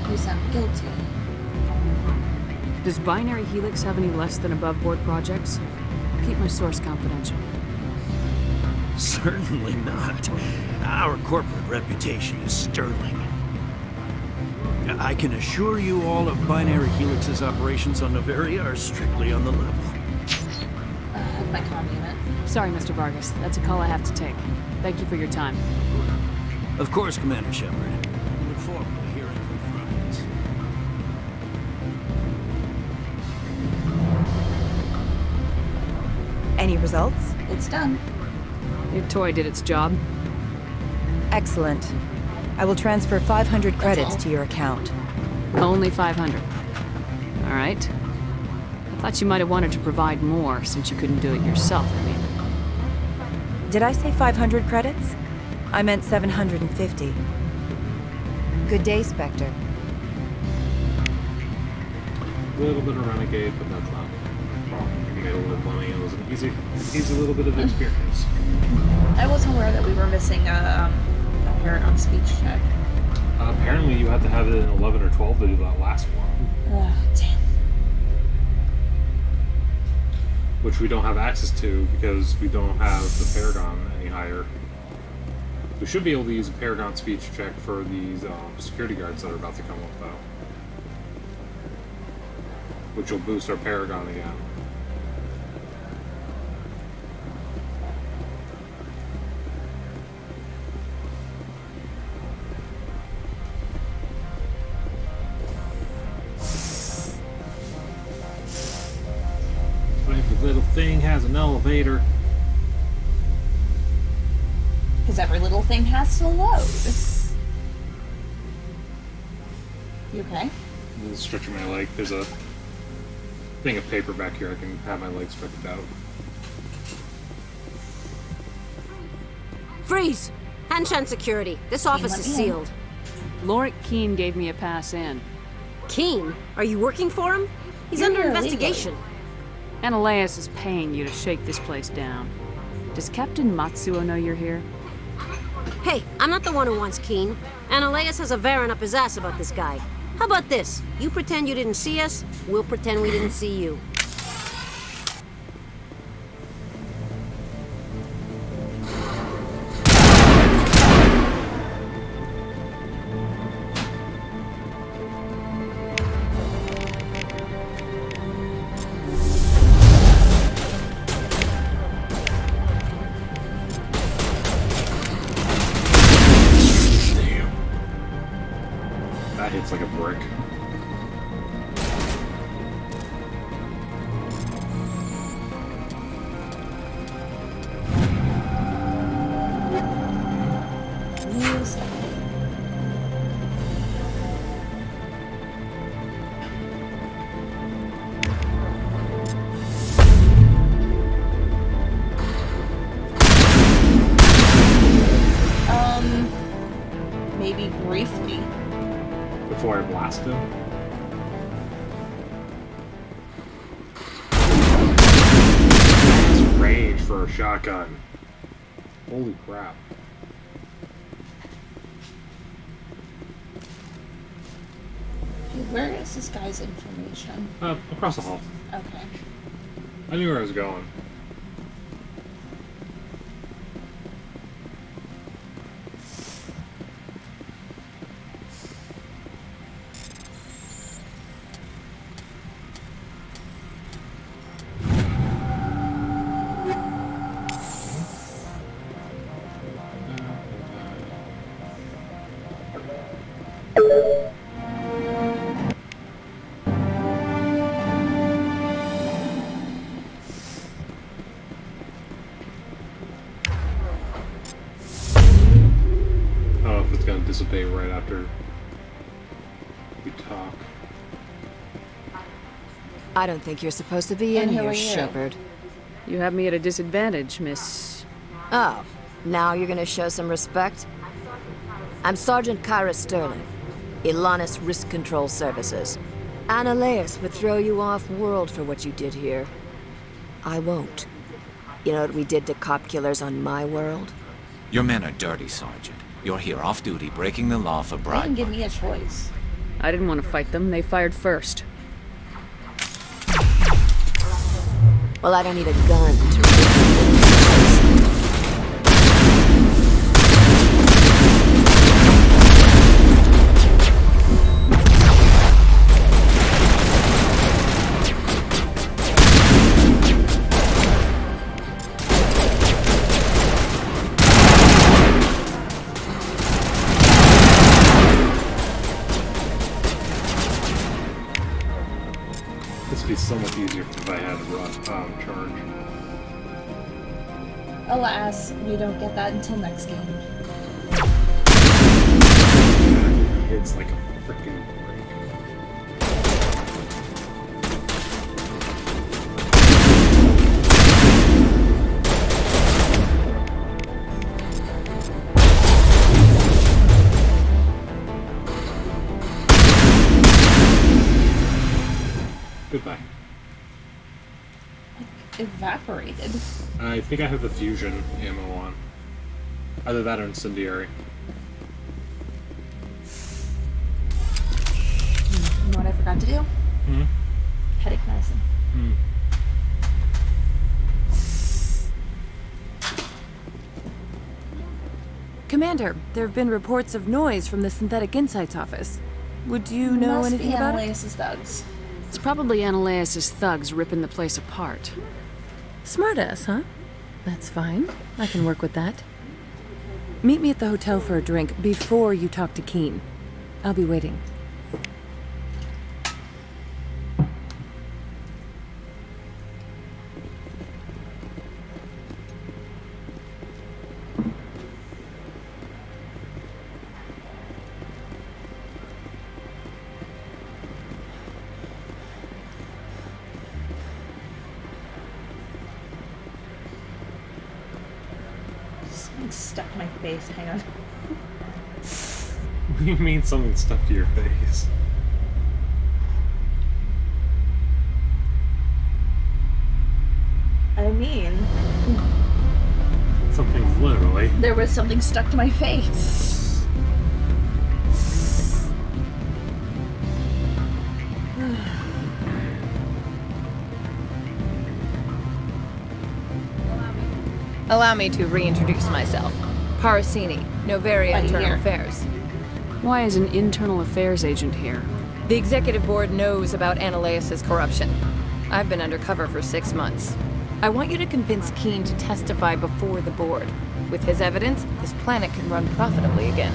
You sound guilty. Does Binary Helix have any less than above-board projects? I'll keep my source confidential. Certainly not. Our corporate reputation is sterling. I can assure you all of Binary Helix's operations on Noveria are strictly on the level. My comm unit. Sorry, Mr. Vargas. That's a call I have to take. Thank you for your time. Of course, Commander Shepard. We look forward to hearing from the Alliance. Any results? It's done. Your toy did its job. Excellent. I will transfer 500 credits to your account. Only 500. All right. I thought you might have wanted to provide more since you couldn't do it yourself, I mean. Did I say 500 credits? I meant 750. Good day, Spectre. A little bit of Renegade, but that's not a problem. We made a little money. It was an easy little bit of experience. I wasn't aware that we were missing a Paragon speech check. Apparently, you had to have it in 11 or 12 to do that last one. Ugh, damn. Which we don't have access to because we don't have the Paragon any higher. We should be able to use a Paragon speech check for these security guards that are about to come up, though. Which will boost our Paragon again. Every little thing has an elevator. Because every little thing has to load. You okay? I'm stretching my leg. There's a thing of paper back here. I can have my legs stretched out. Freeze! Hanshan security. This office is sealed. Lorik Keene gave me a pass in. Keene? Are you working for him? He's under investigation. Ananias is paying you to shake this place down. Does Captain Matsuo know you're here? Hey, I'm not the one who wants Keene. Ananias has a Varen up his ass about this guy. How about this? You pretend you didn't see us, we'll pretend we didn't see you. It's like a brick. Maybe briefly. Before I blast him. It's range for a shotgun. Holy crap. Hey, where is this guy's information? Across the hall. Okay. I knew where I was going. Dissipate right after we talk. I don't think you're supposed to be in here, Shepard. You have me at a disadvantage, Miss... Oh, now you're gonna show some respect? I'm Sergeant Kyra Sterling, Ilanis Risk Control Services. Ananias would throw you off-world for what you did here. I won't. You know what we did to cop killers on my world? Your men are dirty, Sergeant. You're here off-duty, breaking the law for bribe. They didn't give me a choice. I didn't want to fight them. They fired first. Well, I don't need a gun to... This would be so much easier if I had a charge. Alas, we don't get that until next game. It's like a freaking break. Goodbye. Evaporated. I think I have the fusion ammo on. Either that or incendiary. You know what I forgot to do? Hmm? Headache medicine. Commander, there have been reports of noise from the Synthetic Insights office. Would you know Must anything be about it? Analaeus' thugs. It's probably Analaeus' thugs ripping the place apart. Smartass, huh? That's fine. I can work with that. Meet me at the hotel for a drink before you talk to Keen. I'll be waiting. Something stuck in my face. Hang on. What do you mean something stuck to your face? I mean, Something literally. there was something stuck to my face. Allow me to reintroduce myself. Parasini, Noveria Buddy Internal here. Affairs. Why is an internal affairs agent here? The executive board knows about Analaeus' corruption. I've been undercover for 6 months. I want you to convince Keen to testify before the board. With his evidence, this planet can run profitably again.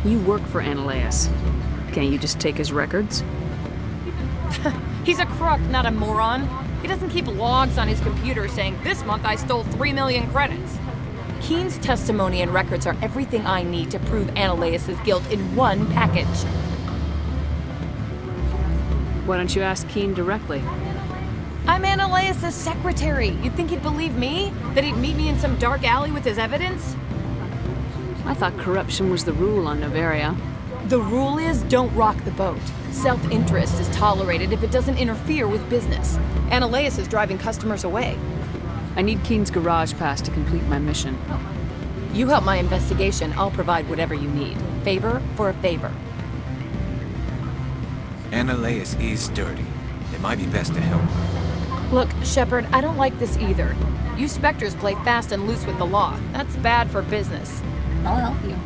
You work for Analaeus. Can't you just take his records? He's a crook, not a moron. He doesn't keep logs on his computer saying, "This month I stole 3 million credits." Keen's testimony and records are everything I need to prove Analaeus' guilt in one package. Why don't you ask Keen directly? I'm Analaeus' secretary. You'd think he'd believe me? That he'd meet me in some dark alley with his evidence? I thought corruption was the rule on Noveria. The rule is don't rock the boat. Self-interest is tolerated if it doesn't interfere with business. Analaeus is driving customers away. I need Keen's garage pass to complete my mission. You help my investigation, I'll provide whatever you need. Favor for a favor. Analaeus is dirty. It might be best to help her. Look, Shepard, I don't like this either. You Spectres play fast and loose with the law. That's bad for business. I'll help you.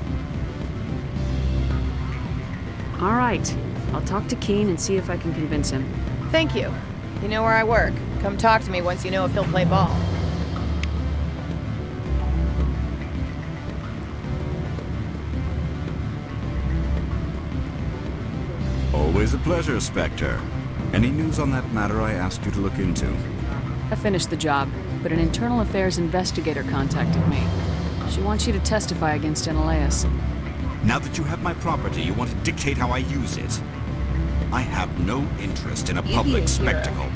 All right. I'll talk to Keen and see if I can convince him. Thank you. You know where I work. Come talk to me once you know if he'll play ball. Always a pleasure, Spectre. Any news on that matter I asked you to look into? I finished the job, but an internal affairs investigator contacted me. She wants you to testify against Analaeus. Now that you have my property, you want to dictate how I use it. I have no interest in a public spectacle.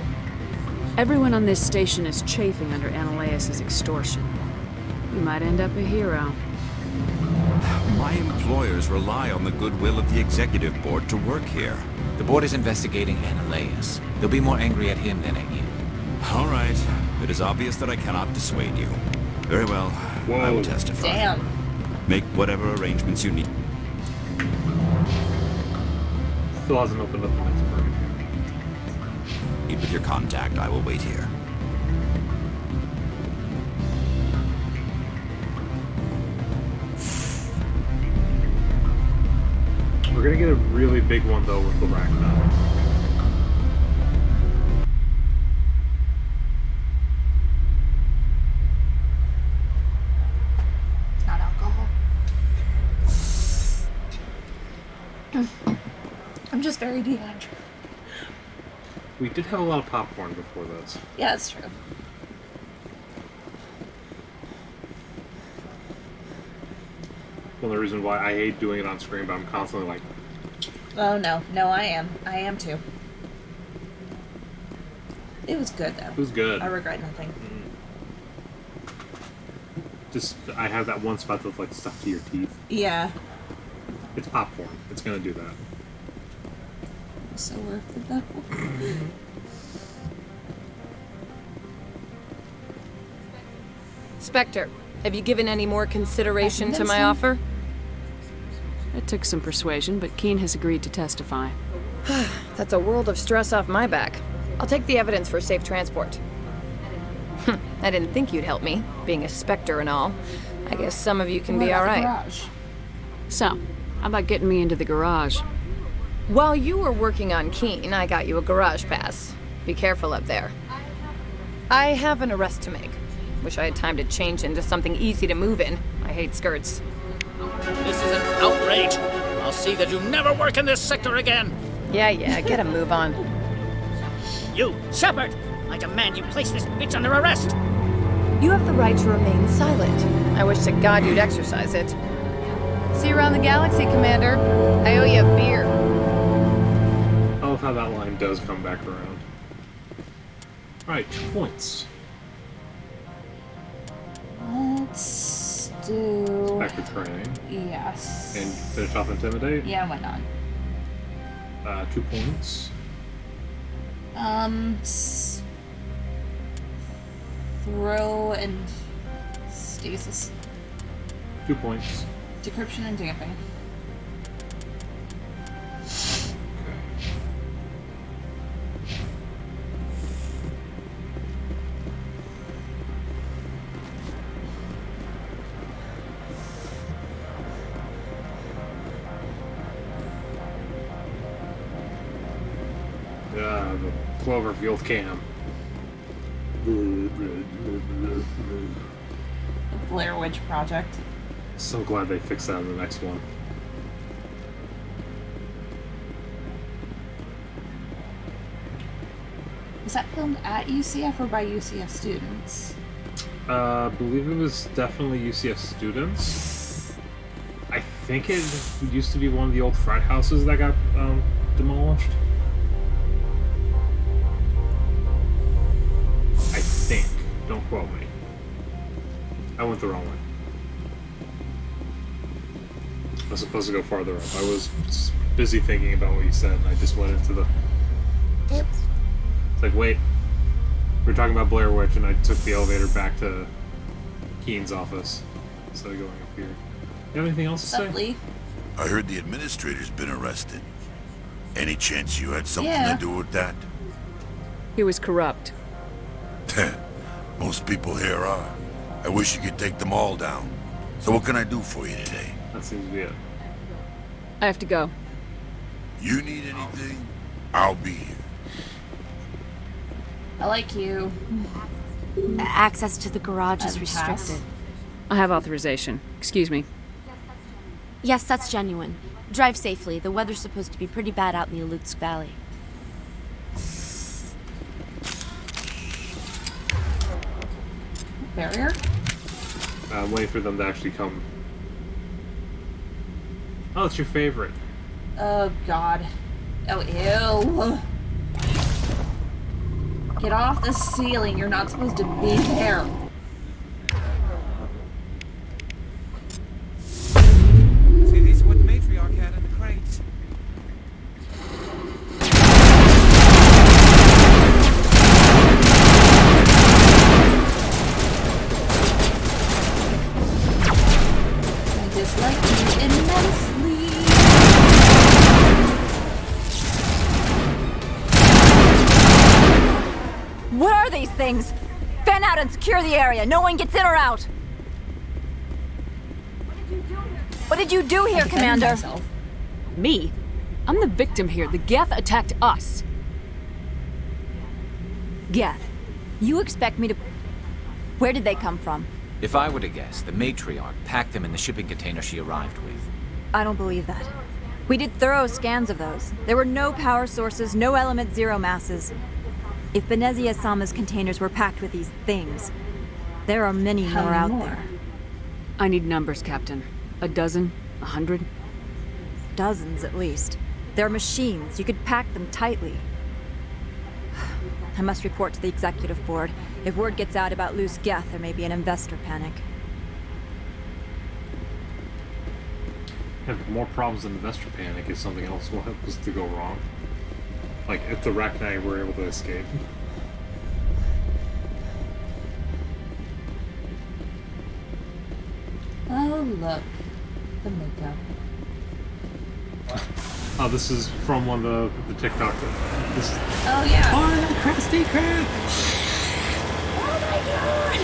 Everyone on this station is chafing under Analaeus' extortion. You might end up a hero. My employers rely on the goodwill of the executive board to work here. The board is investigating Analaeus. They'll be more angry at him than at you. All right. It is obvious that I cannot dissuade you. Very well. I will testify. Damn. Make whatever arrangements you need. Still hasn't opened up the next burger. Meet with your contact. I will wait here. We're gonna get a really big one though with the Ragnar. It's not alcohol. I'm just very dehydrated. We did have a lot of popcorn before this. Yeah, that's true. One of the reasons why I hate doing it on screen, but I'm constantly like, Oh no, no, I am too. It was good though. it was good. I regret nothing. Just, I have that one spot that's like stuck to your teeth. Yeah. It's popcorn. It's gonna do that. So worth it though. Spectre, have you given any more consideration to my offer? It took some persuasion, but Keen has agreed to testify. That's a world of stress off my back. I'll take the evidence for safe transport. I didn't think you'd help me, being a Spectre and all. I guess some of you can be alright. So, how about getting me into the garage? While you were working on Keen, I got you a garage pass. Be careful up there. I have an arrest to make. Wish I had time to change into something easy to move in. I hate skirts. This is an outrage. I'll see that you never work in this sector again. Yeah, get a move on. You, Shepard! I demand you place this bitch under arrest! You have the right to remain silent. I wish to God you'd exercise it. See you around the galaxy, Commander. I owe you a beer. I love how that line does come back around. Alright, 2 points. Let's do... Spectre training. Yes. And finish off Intimidate? Yeah, why not? 2 points. Throw and stasis. 2 points. Decryption and damping. The Cloverfield cam. The Blair Witch Project. So glad they fixed that in the next one. Was that filmed at UCF or by UCF students? I believe it was definitely UCF students. I think it used to be one of the old frat houses that got demolished. I think. Don't quote me. I went the wrong way. I was supposed to go farther up. I was busy thinking about what you said, and I just went into the... It's like, wait. We were talking about Blair Witch, and I took the elevator back to Keen's office instead of going up here. You have anything else to say? Lee? I heard the administrator's been arrested. Any chance you had something Yeah. to do with that? He was corrupt. Most people here are. I wish you could take them all down. So what can I do for you today? That seems to be it. I have to go. You need anything? I'll be here. I like you. Access to the garage is And restricted. pass. I have authorization. Excuse me. Yes, that's genuine. Drive safely. The weather's supposed to be pretty bad out in the Alutsk Valley. Barrier? I'm waiting for them to actually come. Oh, it's your favorite. Oh, God. Oh, ew. Get off the ceiling. You're not supposed to be there. See, these are what the matriarch had in the crates. I dislike you immensely. What are these things? Fan out and secure the area. No one gets in or out. What did you do here, Commander? Me? I'm the victim here. The Geth attacked us. Geth, you expect me to... Where did they come from? If I were to guess, the matriarch packed them in the shipping container she arrived with. I don't believe that. We did thorough scans of those. There were no power sources, no element zero masses. If Benezia Sama's containers were packed with these things, there are many more out there. I need numbers, Captain. A dozen? 100? Dozens, at least. They're machines. You could pack them tightly. I must report to the executive board. If word gets out about loose Geth, there may be an investor panic. Have more problems than investor panic if something else was to go wrong. Like, if the Rachni were able to escape. Oh, look. The makeup. Oh, this is from one of the TikTok. This is... Oh, yeah. Oh, Krusty Krab! Oh my god!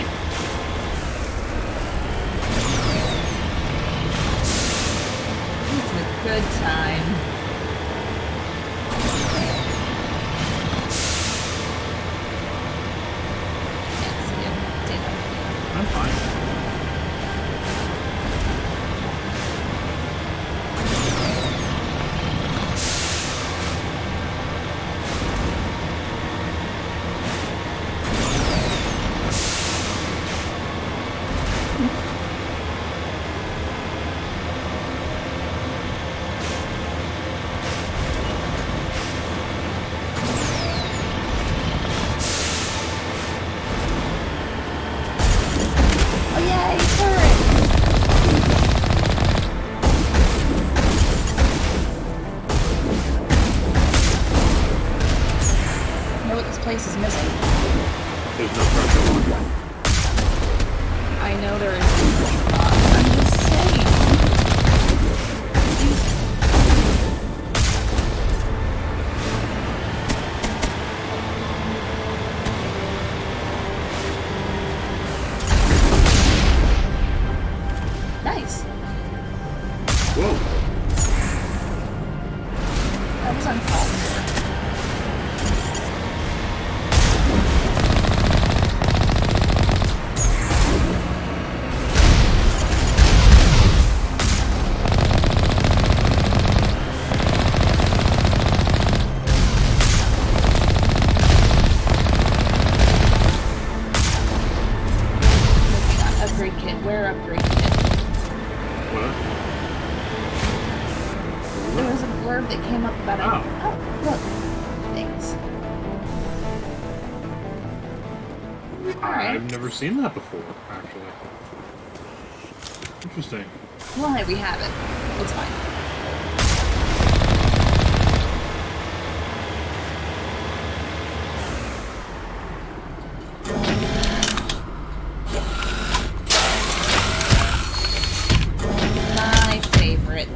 It's a good time. Can't see him. Damn. I'm fine. Place is missing. There's no pressure. I know there is. I'm just saying. Nice. Whoa. That was uncalled for. That came up about oh, look. Thanks. Alright. I've never seen that before, actually. Interesting. Well, we have it. It's fine. My favorite.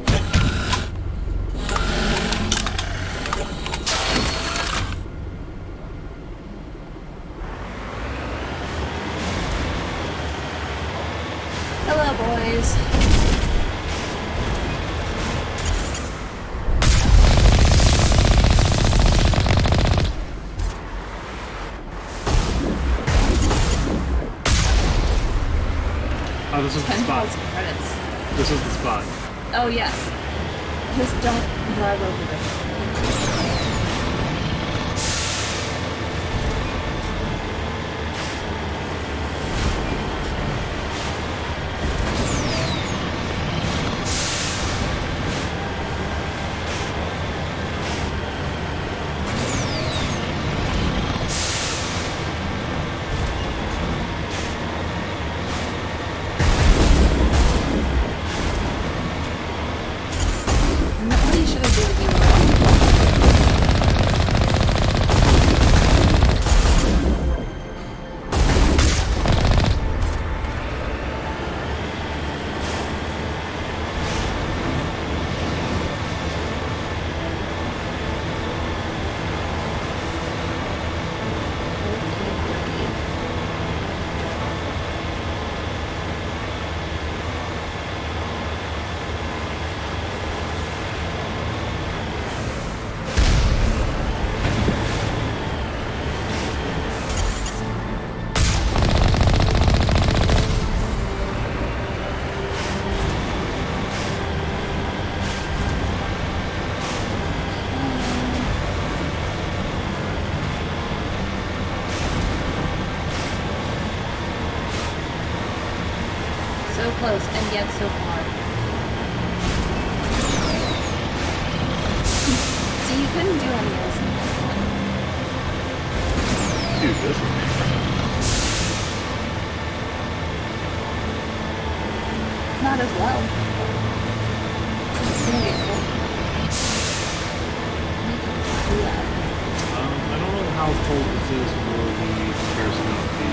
Hello, boys. Oh, this is the spot. Credits. This is the spot. Oh, yes. Just don't drive over this. So close, and yet so far. See, you couldn't do any of this in this one. Do this one. Not as well. It's gonna get cool. Do that. how cold this is for the comparison of the,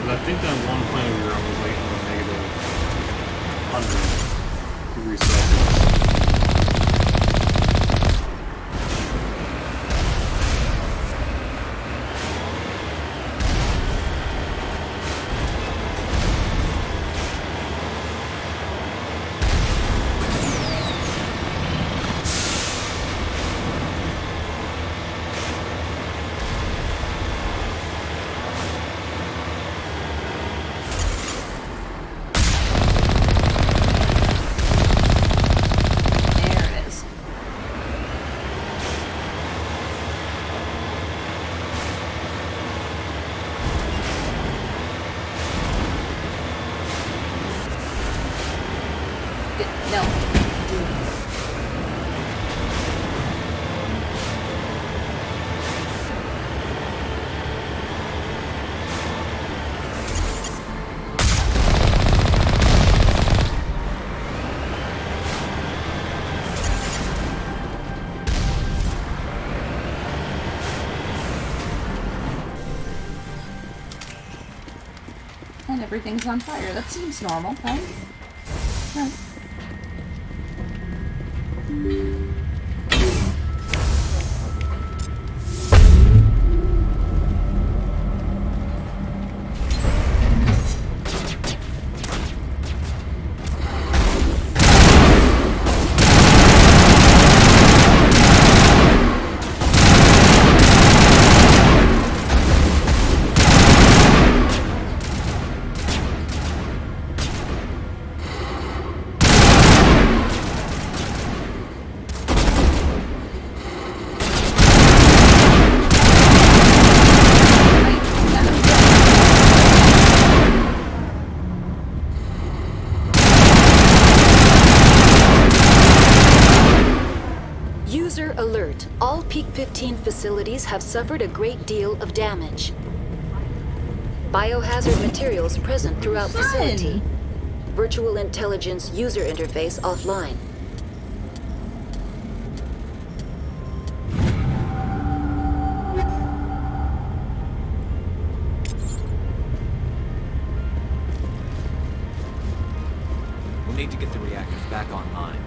but I think that one planet we were on was like -100 degrees Celsius. And everything's on fire. That seems normal, right? Right. Alert. All Peak 15 facilities have suffered a great deal of damage. Biohazard materials present throughout facility. Virtual intelligence user interface offline. We'll need to get the reactors back online.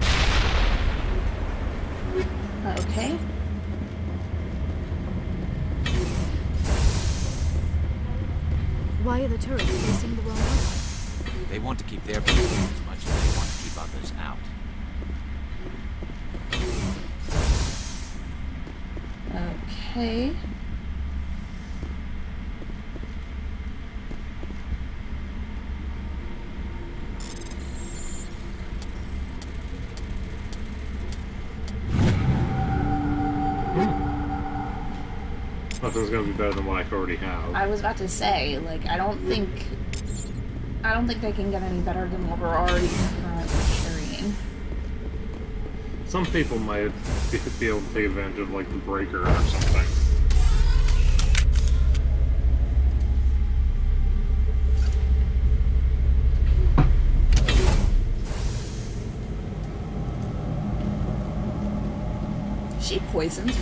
Okay. Why are the turrets facing the wrong way? They want to keep their people as much as they want to keep others out. Okay. Nothing's gonna be better than what I already have. I was about to say, like, I don't think they can get any better than what we're already currently carrying. Some people might be able to take advantage of, like, the breaker or something. She poisoned.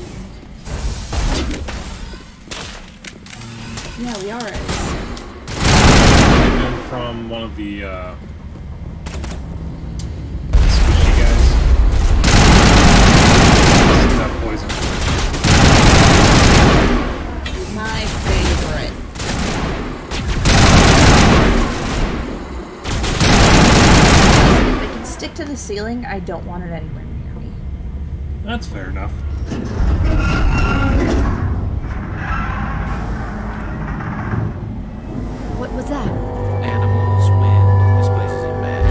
Yeah, we are. From one of the squishy guys. That poison. My favorite. If it can stick to the ceiling, I don't want it anywhere near me. That's fair enough. What was that? Animals, wind. This place is in bad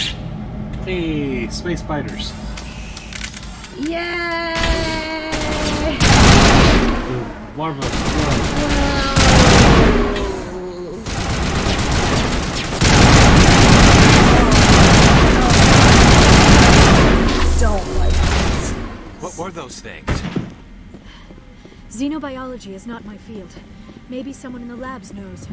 shape. Hey, space spiders. Yay! The larva. Don't like this. What were those things? Xenobiology is not my field. Maybe someone in the labs knows.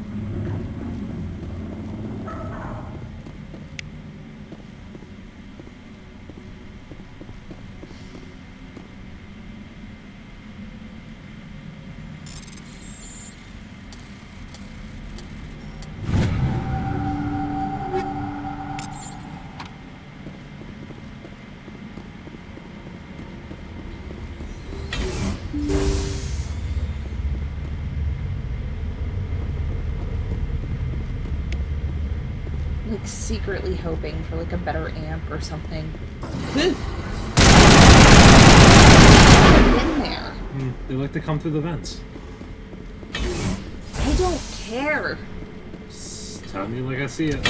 like secretly hoping for like a better amp or something. In there. They like to come through the vents. I don't care. Just tell me like I see it.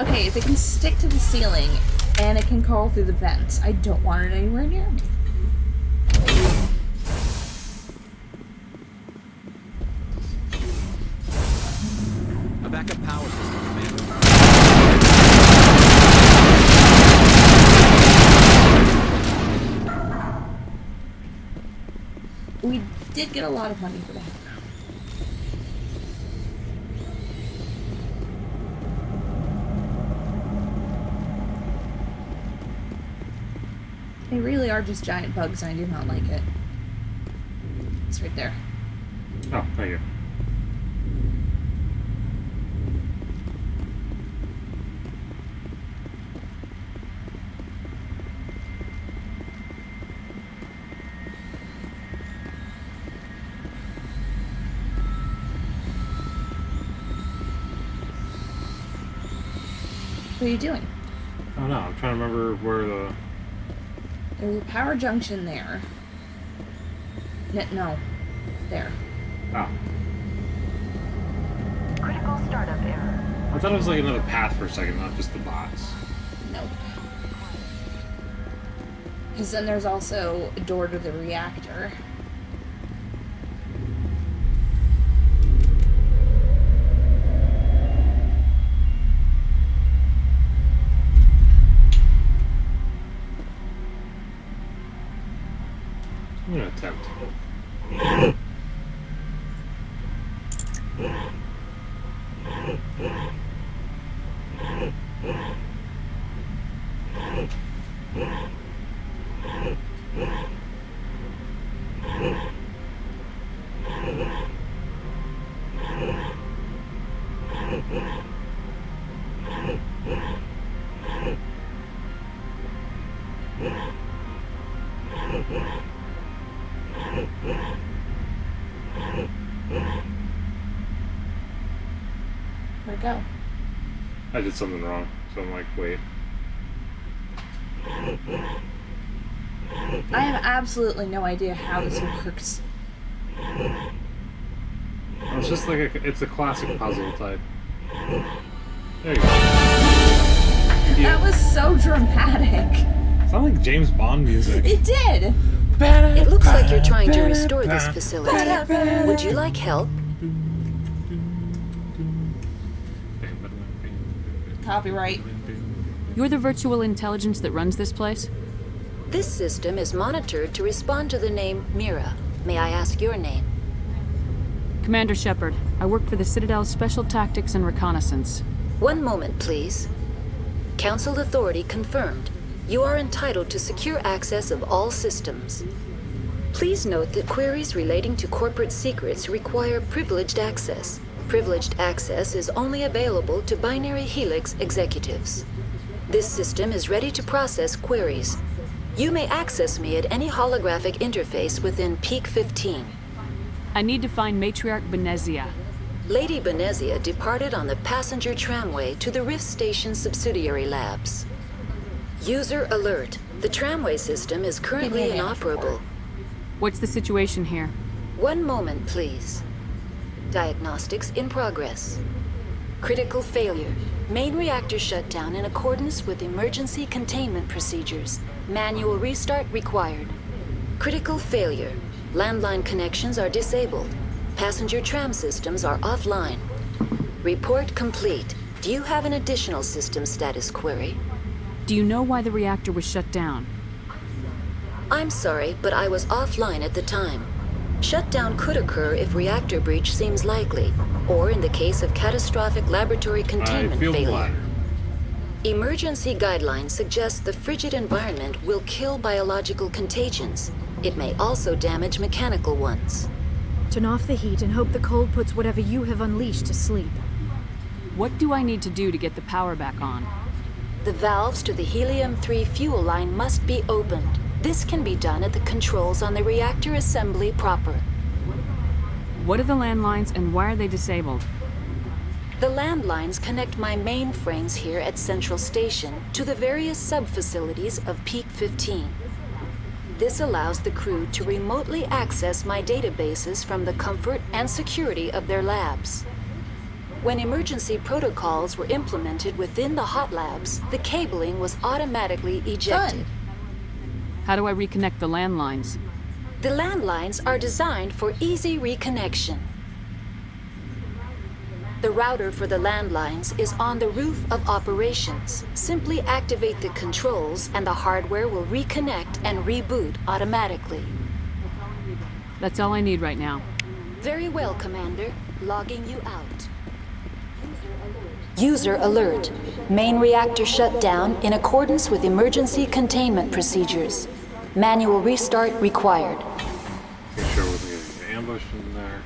Okay, if it can stick to the ceiling and it can crawl through the vents, I don't want it anywhere near me. A backup power system, Commander. We did get a lot of money for that. They really are just giant bugs, and I do not like it. It's right there. Oh, thank you. What are you doing? Oh no, I'm trying to remember where the... There's a power junction there. No. There. Oh. Critical startup error. I thought it was like another path for a second, not just the box. Nope. Because then there's also a door to the reactor. I'm gonna attempt. Where'd it go? I did something wrong, so I'm like, wait. I have absolutely no idea how this works. It's just like it's a classic puzzle type. There you go. That was so dramatic. It sounded like James Bond music. It did. It looks like you're trying to restore this facility. Would you like help? Copyright. You're the virtual intelligence that runs this place? This system is monitored to respond to the name Mira. May I ask your name? Commander Shepard. I work for the Citadel's Special Tactics and Reconnaissance. One moment, please. Council authority confirmed. You are entitled to secure access of all systems. Please note that queries relating to corporate secrets require privileged access. Privileged access is only available to Binary Helix executives. This system is ready to process queries. You may access me at any holographic interface within Peak 15. I need to find Matriarch Benezia. Lady Benezia departed on the passenger tramway to the Rift Station subsidiary labs. User alert. The tramway system is currently inoperable. What's the situation here? One moment, please. Diagnostics in progress. Critical failure. Main reactor shut down in accordance with emergency containment procedures. Manual restart required. Critical failure. Landline connections are disabled. Passenger tram systems are offline. Report complete. Do you have an additional system status query? Do you know why the reactor was shut down? I'm sorry, but I was offline at the time. Shutdown could occur if reactor breach seems likely, or in the case of catastrophic laboratory containment failure. Emergency guidelines suggest the frigid environment will kill biological contagions. It may also damage mechanical ones. Turn off the heat and hope the cold puts whatever you have unleashed to sleep. What do I need to do to get the power back on? The valves to the helium-3 fuel line must be opened. This can be done at the controls on the reactor assembly proper. What are the landlines and why are they disabled? The landlines connect my mainframes here at Central Station to the various sub-facilities of Peak 15. This allows the crew to remotely access my databases from the comfort and security of their labs. When emergency protocols were implemented within the hot labs, the cabling was automatically ejected. How do I reconnect the landlines? The landlines are designed for easy reconnection. The router for the landlines is on the roof of operations. Simply activate the controls and the hardware will reconnect and reboot automatically. That's all I need right now. Very well, Commander. Logging you out. User alert. Main reactor shut down in accordance with emergency containment procedures. Manual restart required. Make sure we're getting ambushed in there.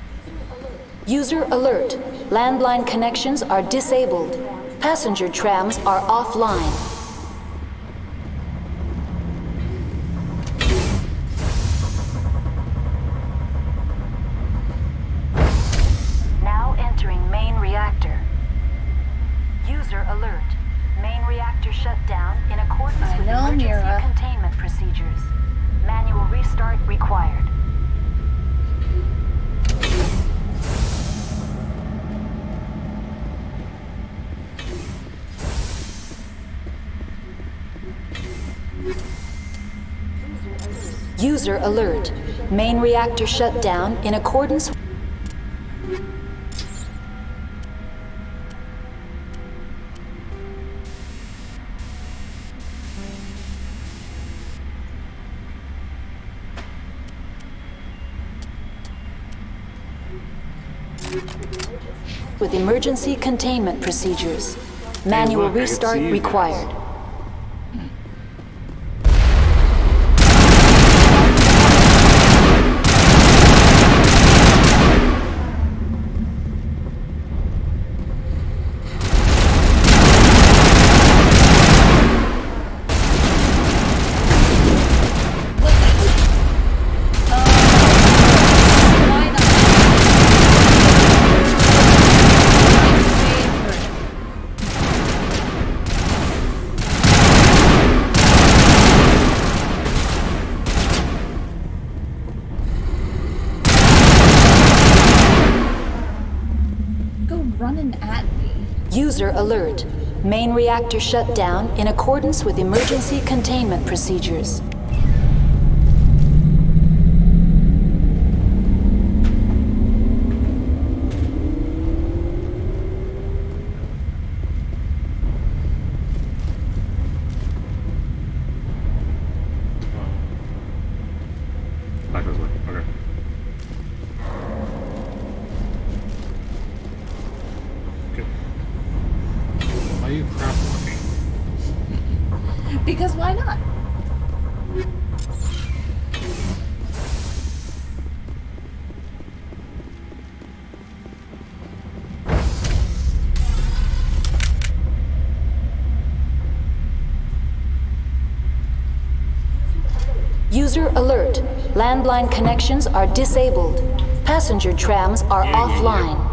User alert. Landline connections are disabled. Passenger trams are offline. Now entering main reactor. User alert. Main reactor shut down in accordance with emergency containment procedures. Manual restart required. User alert. Main reactor shut down in accordance with emergency containment procedures. Manual restart required. User alert. Main reactor shut down in accordance with emergency containment procedures. Back this way. Okay. Why are you crap walking? Because why not? User alert. Landline connections are disabled. Passenger trams are offline.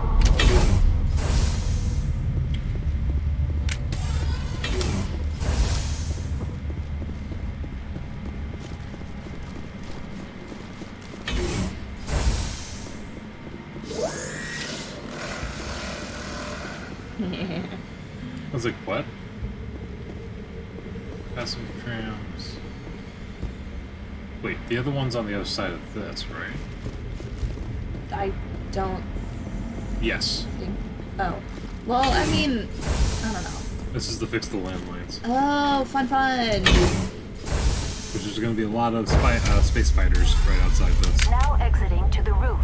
I was like, what? Passenger trams. Wait, the other one's on the other side of this, right? I don't Yes. think. Oh. Well, I mean, I don't know. This is to fix the landlines. Oh, fun. Which is going to be a lot of space spiders right outside this. Now exiting to the roof.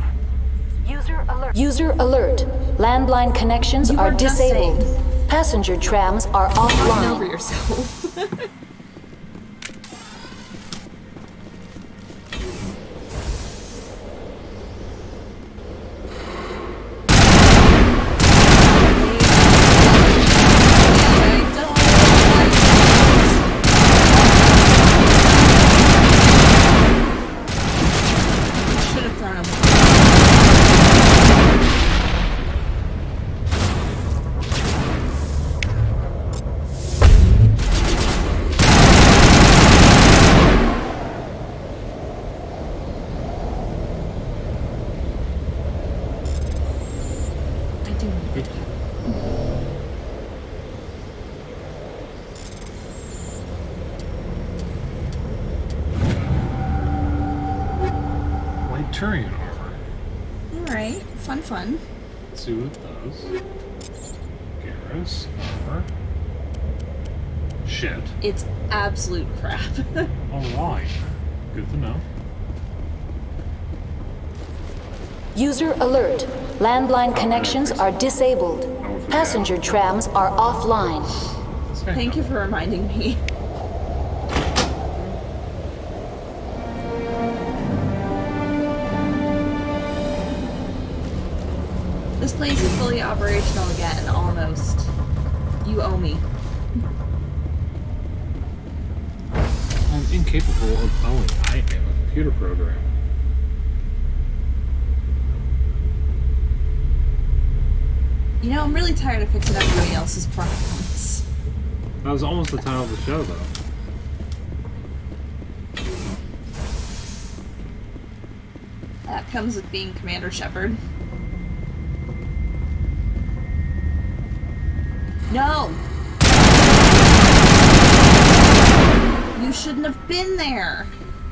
User alert. User alert. Landline connections are disabled. Passenger trams are offline. Get over yourself. Centurion armor. Alright, fun. Let's see what it does. Garrus armor. Shit. It's absolute crap. Alright. Good to know. User alert. Landline connections are disabled. Passenger trams are offline. Thank you for reminding me. This place is fully operational again, almost. You owe me. I'm incapable of owing. I am a computer program. You know, I'm really tired of fixing everybody else's problems. That was almost the title of the show, though. That comes with being Commander Shepard. No! You shouldn't have been there!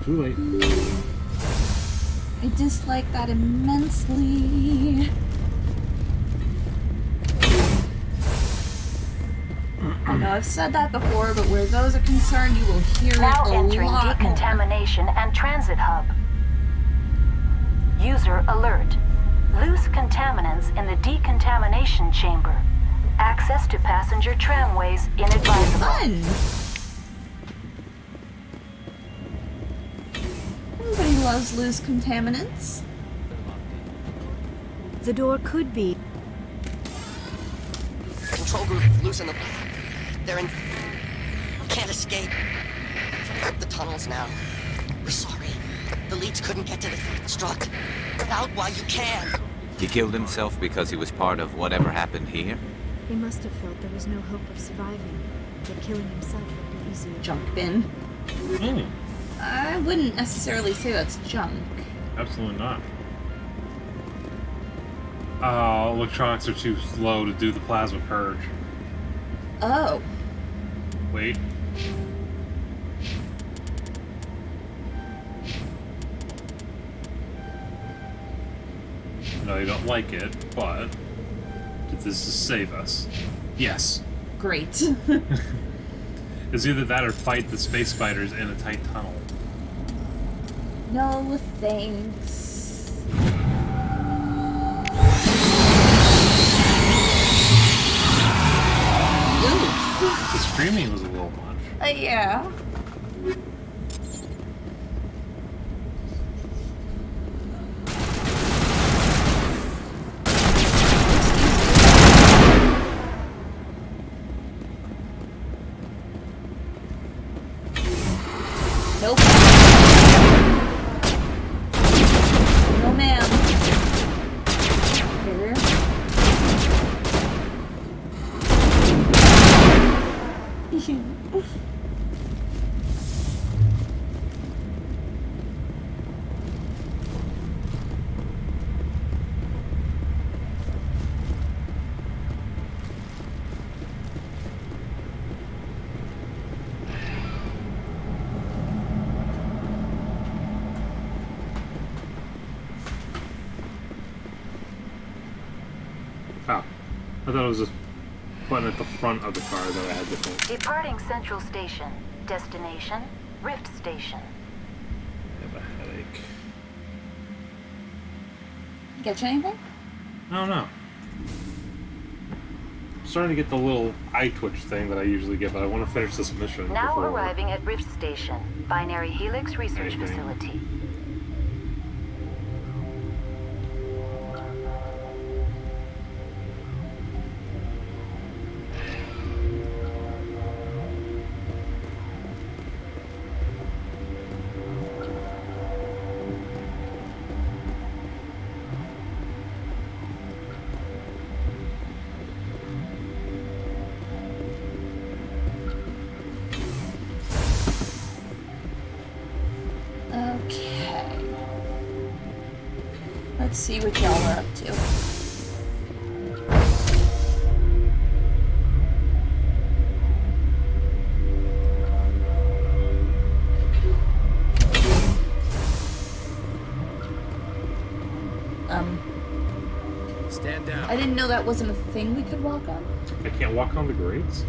Too late. I dislike that immensely. I know I've said that before, but where those are concerned, you will hear Now it a entering lot more. decontamination and transit hub. User alert. Loose contaminants in the decontamination chamber. Access to passenger tramways inadvisable. Fun! Everybody loves loose contaminants. The door could be. Control group, loosen them. They're in. Can't escape. The tunnels now. We're sorry. The leads couldn't get to the struck. Get out while you can. He killed himself because he was part of whatever happened here? He must have felt there was no hope of surviving. That killing himself would be easier. Junk bin. I wouldn't necessarily say that's junk. Absolutely not. Electronics are too slow to do the plasma purge. Oh. Wait. No, you don't like it, but did this save us? Yes. Great. It's either that or fight the space fighters in a tight tunnel. No, thanks. The screaming was a little much. Yeah. Nope. No, ma'am. Here. Oh. I thought it was just button at the front of the car that I had to hit. Departing Central Station. Destination, Rift Station. I have a headache. Get you anything? I don't know. I'm starting to get the little eye twitch thing that I usually get, but I want to finish this mission Now before... arriving at Rift Station, Binary Helix Research Facility. Okay. Let's see what y'all are up to. Stand down. I didn't know that wasn't a thing we could walk on. I can't walk on the grates?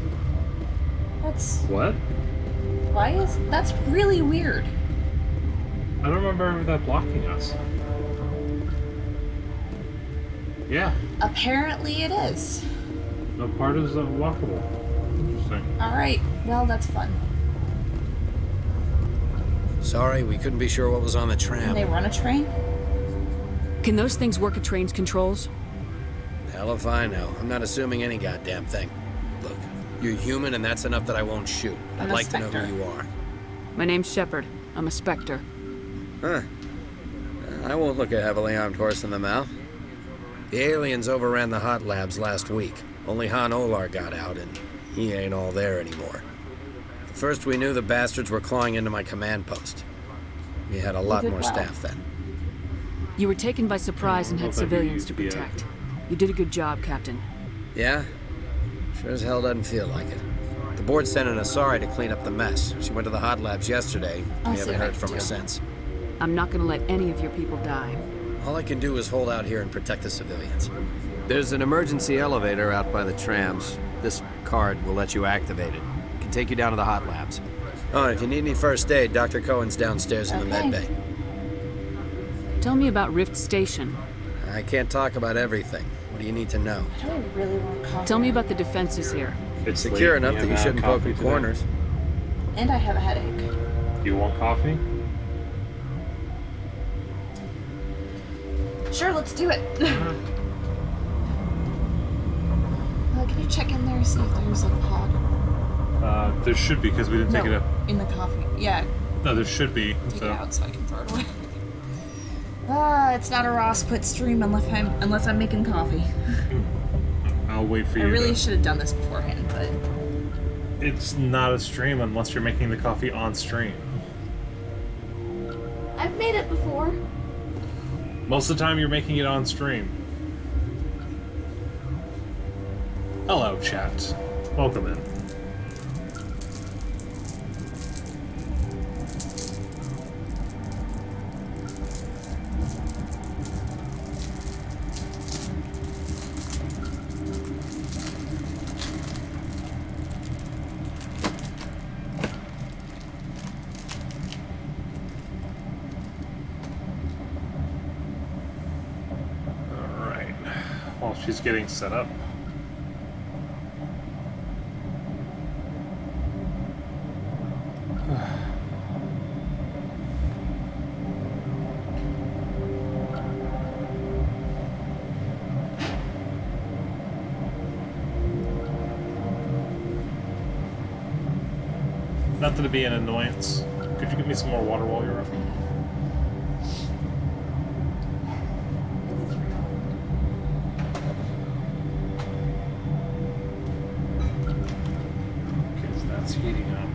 That's What? That's really weird. I don't remember that blocking us. Yeah. Apparently it is. No part is walkable. Interesting. Alright, well, that's fun. Sorry, we couldn't be sure what was on the tram. Can they run a train? Can those things work at train's controls? Hell if I know. I'm not assuming any goddamn thing. Look, you're human and that's enough that I won't shoot. I'd like to know who you are. My name's Shepard. I'm a Spectre. Huh. I won't look a heavily armed horse in the mouth. The aliens overran the hot labs last week. Only Han Olar got out, and he ain't all there anymore. First we knew the bastards were clawing into my command post. We had a lot more staff then. You were taken by surprise and had civilians to protect. You did a good job, Captain. Yeah? Sure as hell doesn't feel like it. The board sent an Asari to clean up the mess. She went to the hot labs yesterday. We haven't heard from her since. I'm not gonna let any of your people die. All I can do is hold out here and protect the civilians. There's an emergency elevator out by the trams. This card will let you activate it. It can take you down to the hot labs. Oh, and if you need any first aid, Dr. Cohen's downstairs in the med bay. Tell me about Rift Station. I can't talk about everything. What do you need to know? I don't really want coffee. Tell me about the defenses here. It's secure enough that you shouldn't poke in corners. And I have a headache. You want coffee? Sure, let's do it. Can you check in there, see if there's a pod? There should be, because we didn't take it up. In the coffee. Yeah. No, there should be. Take it out so I can throw it away. It's not a Ross Quit stream unless I'm making coffee. I'll wait for you. I really should have done this beforehand, but it's not a stream unless you're making the coffee on stream. I've made it before. Most of the time you're making it on stream. Hello, chat. Welcome in. While she's getting set up. Not to be an annoyance. Could you give me some more water while you're up? Heating up.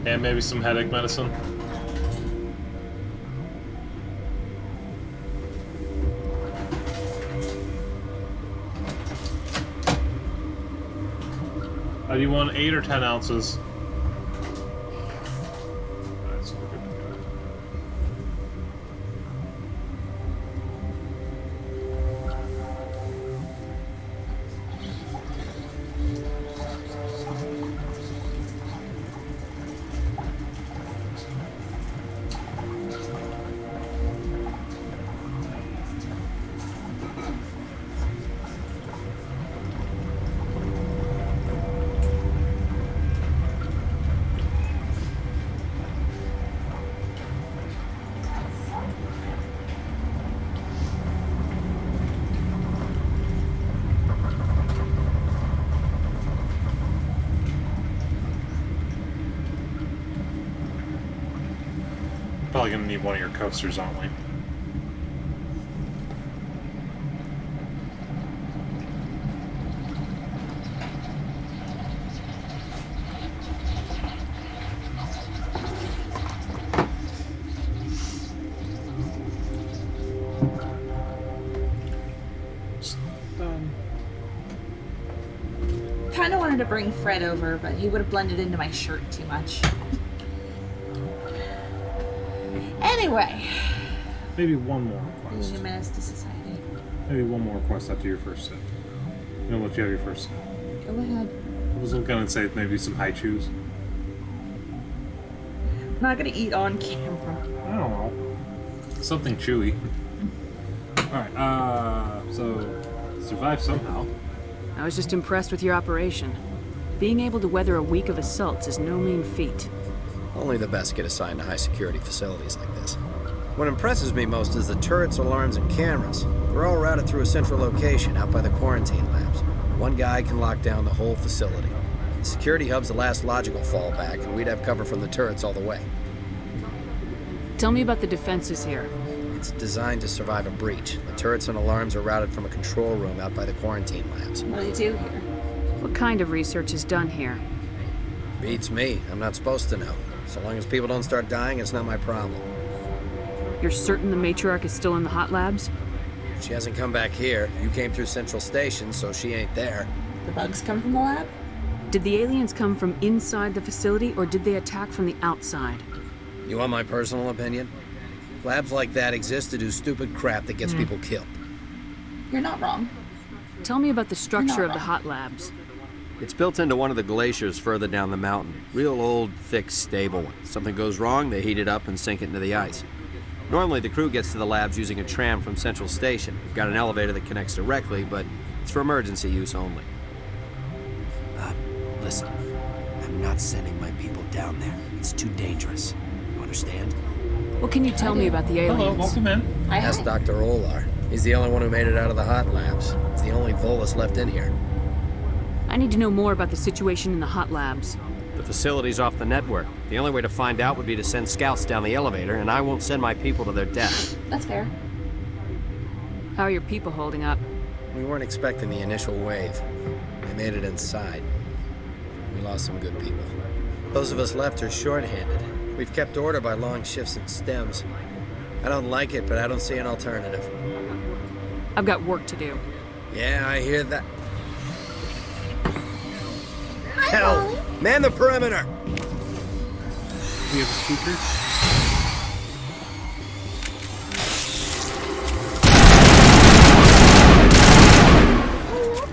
And maybe some headache medicine. Do you want 8 or 10 ounces? That's good. Probably gonna need one of your coasters, aren't we? Kind of want to wanted to bring Fred over, but he would have blended into my shirt too much. Anyway. Maybe one more request. Being a menace to society. Maybe one more request after your first sip. I'm gonna let you have your first sip. Go ahead. I was gonna say maybe some high chews. I'm not gonna eat on camera. I don't know. Something chewy. Alright, so survive somehow. I was just impressed with your operation. Being able to weather a week of assaults is no mean feat. Only the best get assigned to high-security facilities like this. What impresses me most is the turrets, alarms, and cameras. They're all routed through a central location out by the quarantine labs. One guy can lock down the whole facility. The security hub's the last logical fallback, and we'd have cover from the turrets all the way. Tell me about the defenses here. It's designed to survive a breach. The turrets and alarms are routed from a control room out by the quarantine labs. What do you do here? What kind of research is done here? Beats me. I'm not supposed to know. So long as people don't start dying, it's not my problem. You're certain the matriarch is still in the hot labs? She hasn't come back here. You came through Central Station, so she ain't there. The bugs come from the lab? Did the aliens come from inside the facility, or did they attack from the outside? You want my personal opinion? Labs like that exist to do stupid crap that gets people killed. You're not wrong. Tell me about the structure of the hot labs. It's built into one of the glaciers further down the mountain. Real old, thick, stable one. Something goes wrong, they heat it up and sink it into the ice. Normally, the crew gets to the labs using a tram from Central Station. We've got an elevator that connects directly, but it's for emergency use only. Listen, I'm not sending my people down there. It's too dangerous. You understand? What can you tell me about the aliens? Hello, welcome in. Ask Dr. Olar. He's the only one who made it out of the hot labs. He's the only Volus left in here. I need to know more about the situation in the hot labs. The facility's off the network. The only way to find out would be to send scouts down the elevator, and I won't send my people to their death. That's fair. How are your people holding up? We weren't expecting the initial wave. They made it inside. We lost some good people. Those of us left are short-handed. We've kept order by long shifts and stems. I don't like it, but I don't see an alternative. I've got work to do. Yeah, I hear that. Hell! Man the perimeter! Do you have a speaker?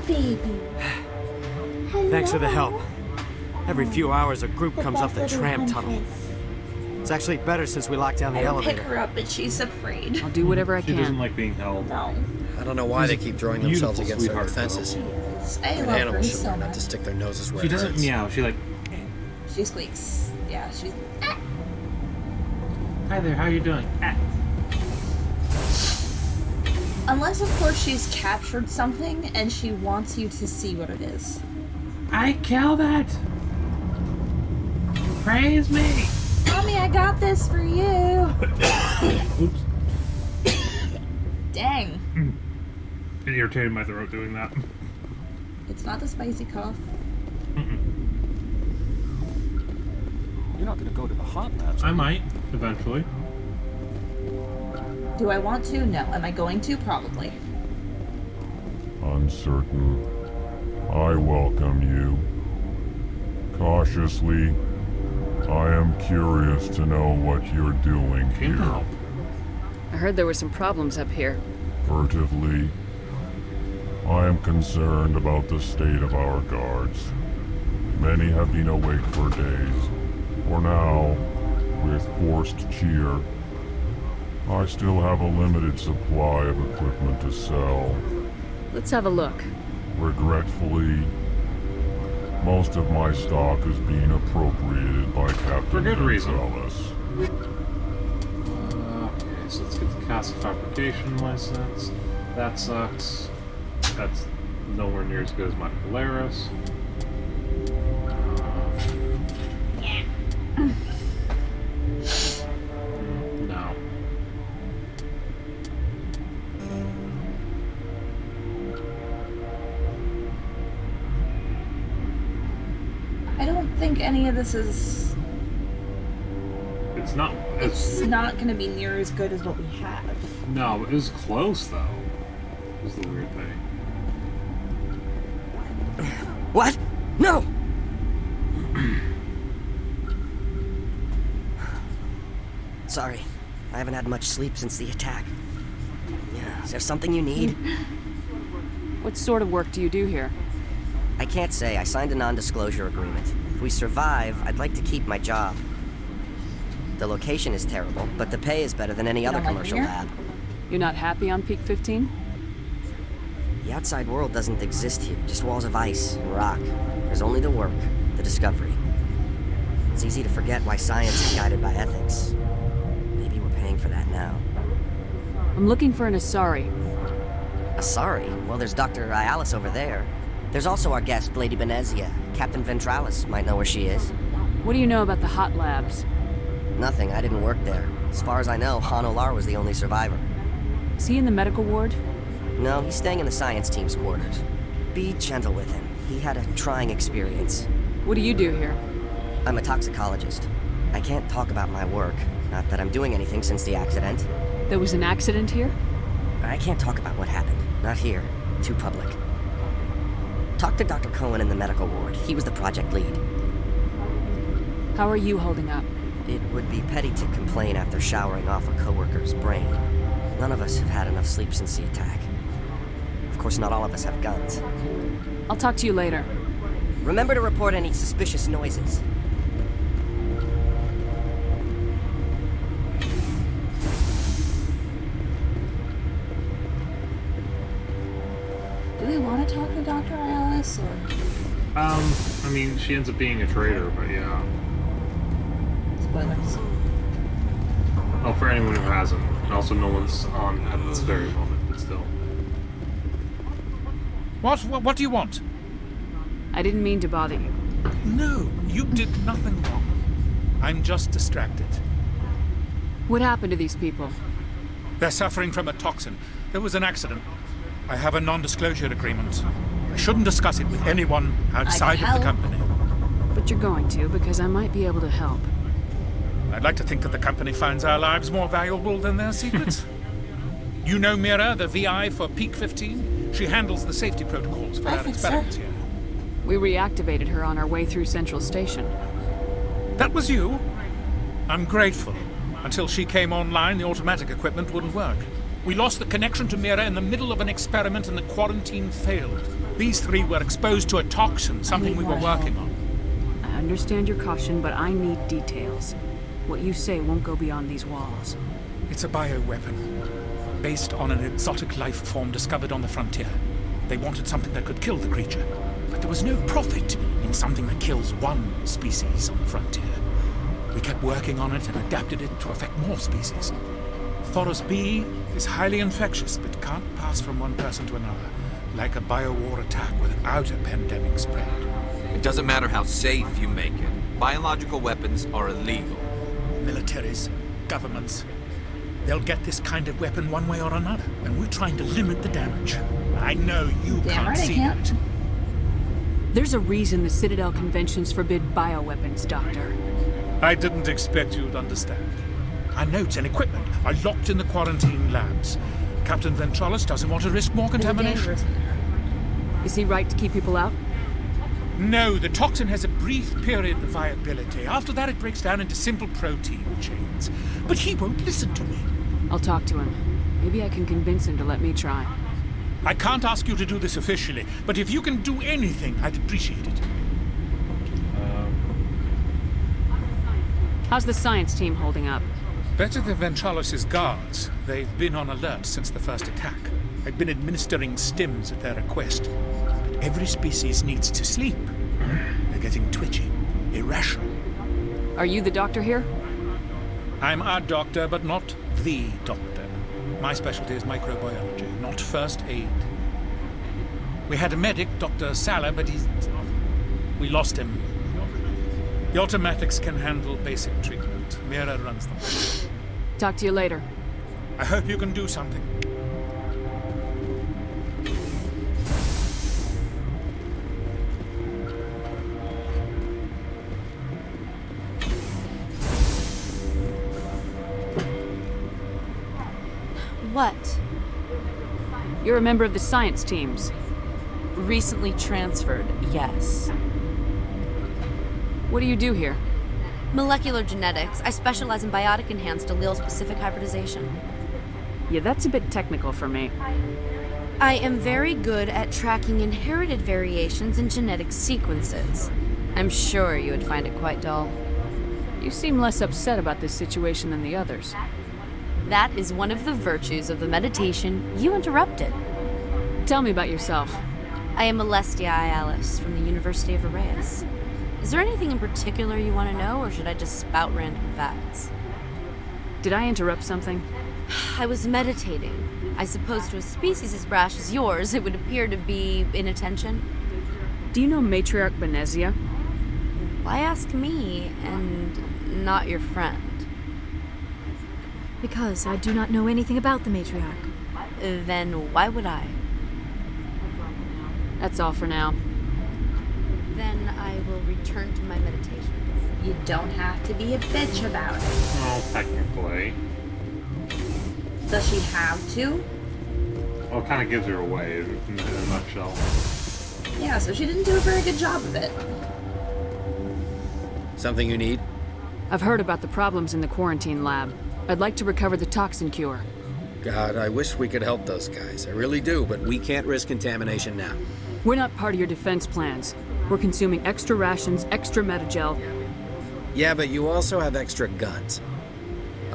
Baby. Thanks for the help. Every few hours, a group comes up the tram tunnel. It's actually better since we locked down the elevator. Pick her up, but she's afraid. I'll do whatever I She can. doesn't like being held. No. I don't know why they keep throwing themselves Beautiful against their sweetheart, defenses. I Even love her animals should so learn not much. to stick their noses where She it doesn't hurts. meow. She like. She squeaks. Yeah, she's. Hi there. How you doing? Unless, of course, she's captured something and she wants you to see what it is. I killed it. Praise me. Mommy, I got this for you. Oops. Dang. It irritated my throat doing that. It's not the spicy cough. You're not gonna go to the hot labs. I might eventually. Do I want to? No. Am I going to? Probably. Uncertain. I welcome you. Cautiously, I am curious to know what you're doing here. I heard there were some problems up here. Furtively, I am concerned about the state of our guards. Many have been awake for days. For now, with forced cheer, I still have a limited supply of equipment to sell. Let's have a look. Regretfully, most of my stock is being appropriated by Captain For good reason. Gonzalez. Okay, so let's get the Casa Fabrication license. That sucks. That's nowhere near as good as my Polaris. No. I don't think any of this is. It's not. It's not going to be near as good as what we have. No, it was close though. Was the weird thing. What? No! Sorry, I haven't had much sleep since the attack. Yeah, is there something you need? What sort of work do you do here? I can't say. I signed a non-disclosure agreement. If we survive, I'd like to keep my job. The location is terrible, but the pay is better than any other commercial lab. You're not happy on Peak 15? The outside world doesn't exist here, just walls of ice and rock. There's only the work, the discovery. It's easy to forget why science is guided by ethics. Maybe we're paying for that now. I'm looking for an Asari. Asari? Well, there's Dr. Ayalis over there. There's also our guest, Lady Benezia. Captain Ventralis might know where she is. What do you know about the hot labs? Nothing, I didn't work there. As far as I know, Han Olar was the only survivor. Is he in the medical ward? No, he's staying in the science team's quarters. Be gentle with him. He had a trying experience. What do you do here? I'm a toxicologist. I can't talk about my work. Not that I'm doing anything since the accident. There was an accident here? I can't talk about what happened. Not here. Too public. Talk to Dr. Cohen in the medical ward. He was the project lead. How are you holding up? It would be petty to complain after showering off a coworker's brain. None of us have had enough sleep since the attack. Of course, not all of us have guns. I'll talk to you later. Remember to report any suspicious noises. Do we want to talk to Dr. Ayalis, or? I mean, she ends up being a traitor, but yeah. Spoilers. Oh, for anyone who hasn't. And also no one's on at this very moment, but still. What do you want? I didn't mean to bother you. No, you did nothing wrong. I'm just distracted. What happened to these people? They're suffering from a toxin. There was an accident. I have a non-disclosure agreement. I shouldn't discuss it with anyone outside of the company. But you're going to, because I might be able to help. I'd like to think that the company finds our lives more valuable than their secrets. You know Mira, the VI for Peak 15? She handles the safety protocols for our experiments here. We reactivated her on our way through Central Station. That was you? I'm grateful. Until she came online, the automatic equipment wouldn't work. We lost the connection to Mira in the middle of an experiment and the quarantine failed. These three were exposed to a toxin, something we were working on. I understand your caution, but I need details. What you say won't go beyond these walls. It's a bioweapon, based on an exotic life form discovered on the frontier. They wanted something that could kill the creature, but there was no profit in something that kills one species on the frontier. We kept working on it and adapted it to affect more species. Thoros B is highly infectious, but can't pass from one person to another, like a biowar attack without a pandemic spread. It doesn't matter how safe you make it. Biological weapons are illegal. Militaries, governments, they'll get this kind of weapon one way or another, and we're trying to limit the damage. I know you can't see that. There's a reason the Citadel conventions forbid bioweapons, Doctor. I didn't expect you'd understand. Our notes and equipment are locked in the quarantine labs. Captain Ventralis doesn't want to risk more contamination. Is he right to keep people out? No, the toxin has a brief period of viability. After that, it breaks down into simple protein chains. But he won't listen to me. I'll talk to him. Maybe I can convince him to let me try. I can't ask you to do this officially, but if you can do anything, I'd appreciate it. How's the science team holding up? Better than Ventralis' guards. They've been on alert since the first attack. I've been administering stims at their request. But every species needs to sleep. They're getting twitchy, irrational. Are you the doctor here? I'm a doctor, but not the doctor. My specialty is microbiology, not first aid. We had a medic, Dr. Salah, but we lost him. The automatics can handle basic treatment. Mira runs them. Talk to you later. I hope you can do something. What? You're a member of the science teams. Recently transferred, yes. What do you do here? Molecular genetics. I specialize in biotic-enhanced allele-specific hybridization. Yeah, that's a bit technical for me. I am very good at tracking inherited variations in genetic sequences. I'm sure you would find it quite dull. You seem less upset about this situation than the others. That is one of the virtues of the meditation you interrupted. Tell me about yourself. I am Alestia Ayalis from the University of Arraeus. Is there anything in particular you want to know, or should I just spout random facts? Did I interrupt something? I was meditating. I suppose to a species as brash as yours, it would appear to be inattention. Do you know Matriarch Benezia? Why ask me, and not your friend? Because I do not know anything about the matriarch. Then why would I? That's all for now. Then I will return to my meditations. You don't have to be a bitch about it. Well, technically. Does she have to? Well, it kind of gives her away in a nutshell. Yeah, so she didn't do a very good job of it. Something you need? I've heard about the problems in the quarantine lab. I'd like to recover the toxin cure. God, I wish we could help those guys. I really do, but we can't risk contamination now. We're not part of your defense plans. We're consuming extra rations, extra metagel. Yeah, but you also have extra guns.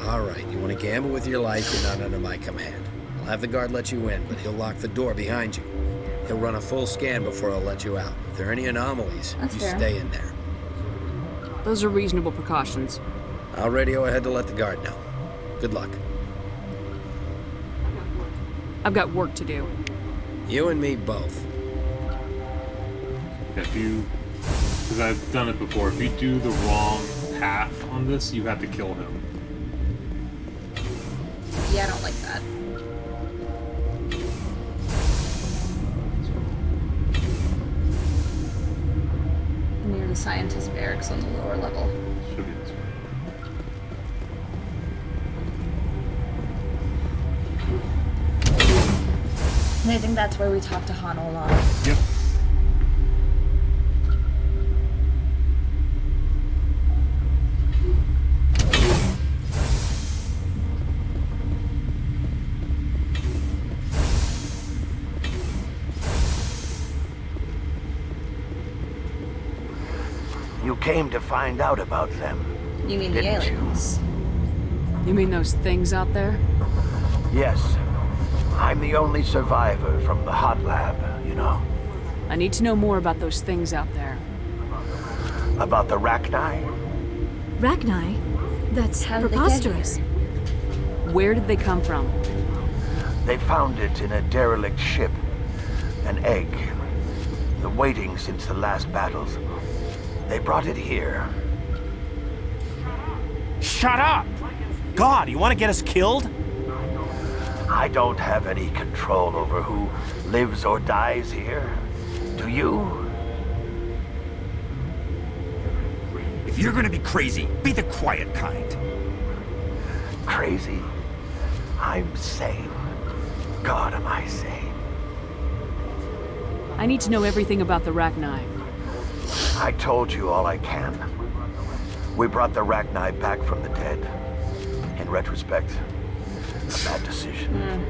All right, you want to gamble with your life, you're not under my command. I'll have the guard let you in, but he'll lock the door behind you. He'll run a full scan before I'll let you out. If there are any anomalies, you stay in there. Those are reasonable precautions. I'll radio ahead to let the guard know. Good luck. I've got work to do. You and me both. If you... Because I've done it before. If you do the wrong path on this, you have to kill him. Yeah, I don't like that. Near the scientist barracks on the lower level. Should be this way. And I think that's where we talked to Han Olan. Yep. You came to find out about them. You mean the aliens? You mean those things out there? Yes. I'm the only survivor from the hot lab, you know. I need to know more about those things out there. About the Rachni? Rachni? That's preposterous. Where did they come from? They found it in a derelict ship. An egg. The waiting since the last battles. They brought it here. Shut up! God, you want to get us killed? I don't have any control over who lives or dies here. Do you? If you're gonna be crazy, be the quiet kind. Crazy? I'm sane. God, am I sane? I need to know everything about the Rachni. I told you all I can. We brought the Rachni back from the dead. In retrospect, a bad decision.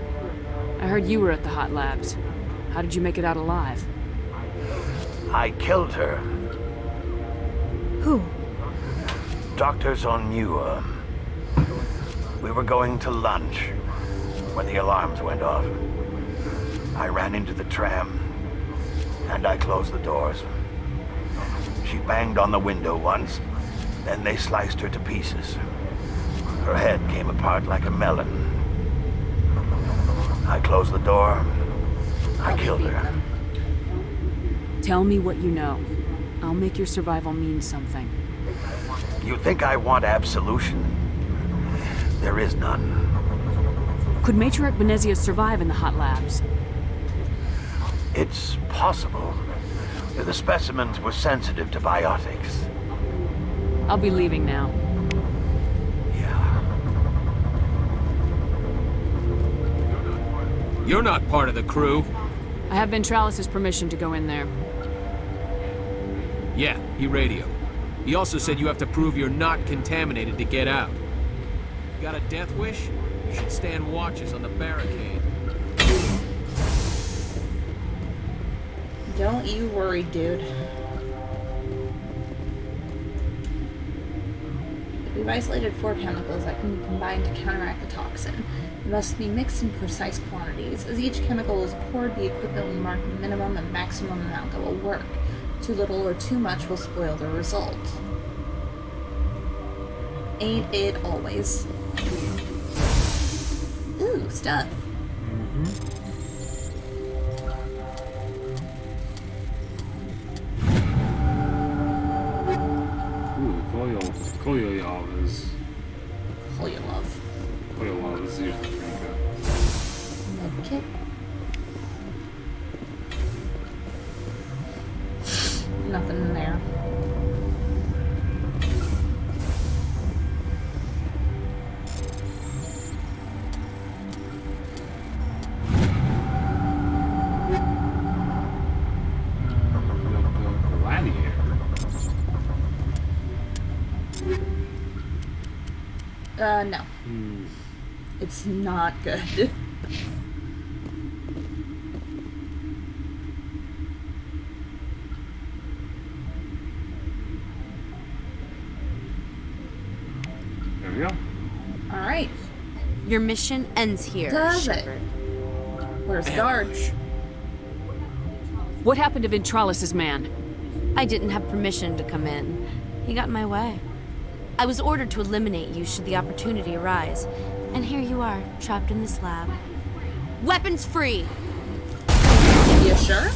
I heard you were at the hot labs. How did you make it out alive? I killed her. Who? Dr. Zonua. We were going to lunch when the alarms went off. I ran into the tram, and I closed the doors. She banged on the window once, then they sliced her to pieces. Her head came apart like a melon. I closed the door. I killed her. Tell me what you know. I'll make your survival mean something. You think I want absolution? There is none. Could Matriarch Benezia survive in the hot labs? It's possible. The specimens were sensitive to biotics. I'll be leaving now. You're not part of the crew. I have Ventralis' permission to go in there. Yeah, he radioed. He also said you have to prove you're not contaminated to get out. Got a death wish? You should stand watches on the barricade. Don't you worry, dude. We've isolated 4 chemicals that can be combined to counteract the toxin. They must be mixed in precise quantities. As each chemical is poured, the equipment will mark the minimum and maximum amount that will work. Too little or too much will spoil the result. Ain't it always? Ooh, stuff. Koyolov is... Koyolov. Koyolov is usually pretty good. Medkit. Nothing in there. No. It's not good. There we go. Alright. Your mission ends here, Does Shepard. it? Where's Darge? What happened to Ventralis' man? I didn't have permission to come in. He got in my way. I was ordered to eliminate you should the opportunity arise. And here you are, trapped in this lab. Weapons free! You sure?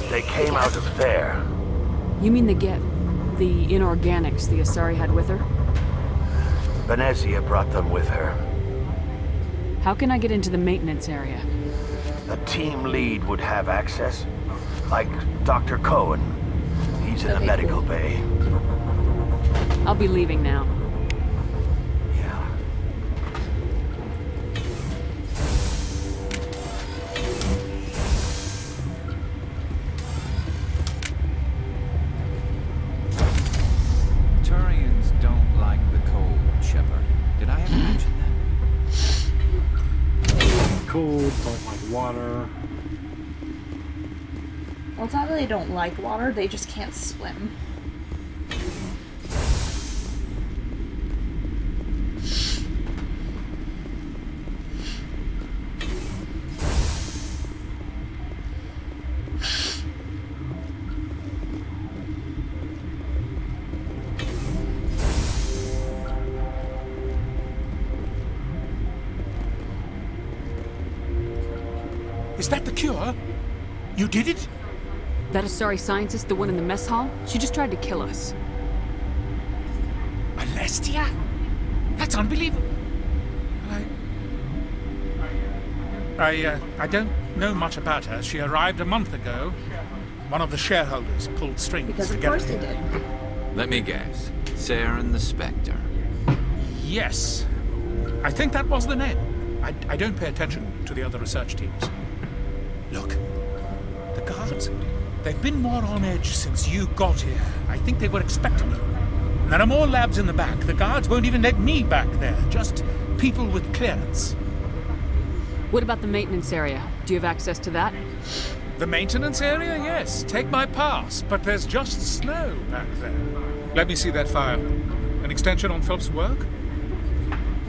They came out of there. You mean the inorganics the Asari had with her? Venezia brought them with her. How can I get into the maintenance area? A team lead would have access. Like Dr. Cohen. He's in the medical bay. I'll be leaving now. Turians don't like the cold, Shepard. Did I ever mention that? Cold, don't like water. Well, it's not that they don't like water, they just can't swim. Is that the cure? You did it? That Asari scientist, the one in the mess hall? She just tried to kill us. Alestia? That's unbelievable. I don't know much about her. She arrived a month ago. One of the shareholders pulled strings Because of together. course they did. Let me guess. Saren the Spectre. Yes. I think that was the name. I don't pay attention to the other research teams. Look, the guards, they've been more on edge since you got here. I think they were expecting you. And there are more labs in the back. The guards won't even let me back there. Just people with clearance. What about the maintenance area? Do you have access to that? The maintenance area, yes. Take my pass. But there's just snow back there. Let me see that file. An extension on Phelps' work?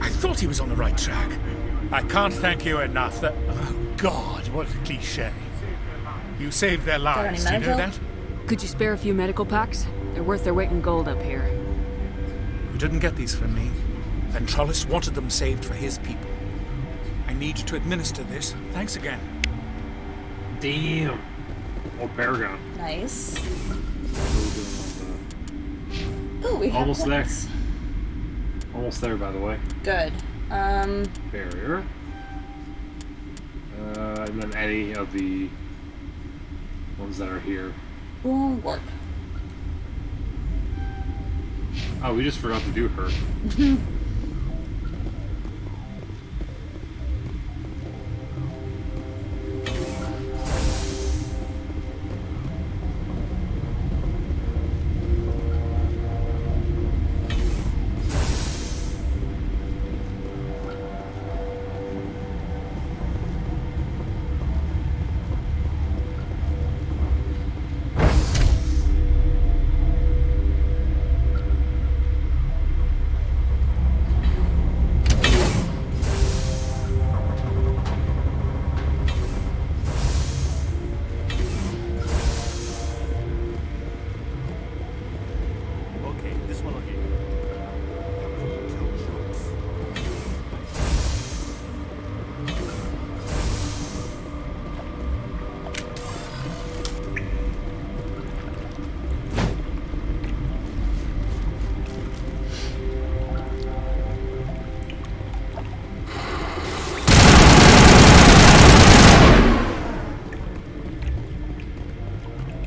I thought he was on the right track. I can't thank you enough. That, oh God, what a cliche. You saved their lives, do you know that? Could you spare a few medical packs? They're worth their weight in gold up here. You didn't get these from me. Ventralis wanted them saved for his people. I need to administer this. Thanks again. Damn. Oh, bear gun. Nice. Ooh, we have Almost there. points. Almost there, by the way. Good. Barrier. And then any of the ones that are here. Will work. Oh, we just forgot to do her.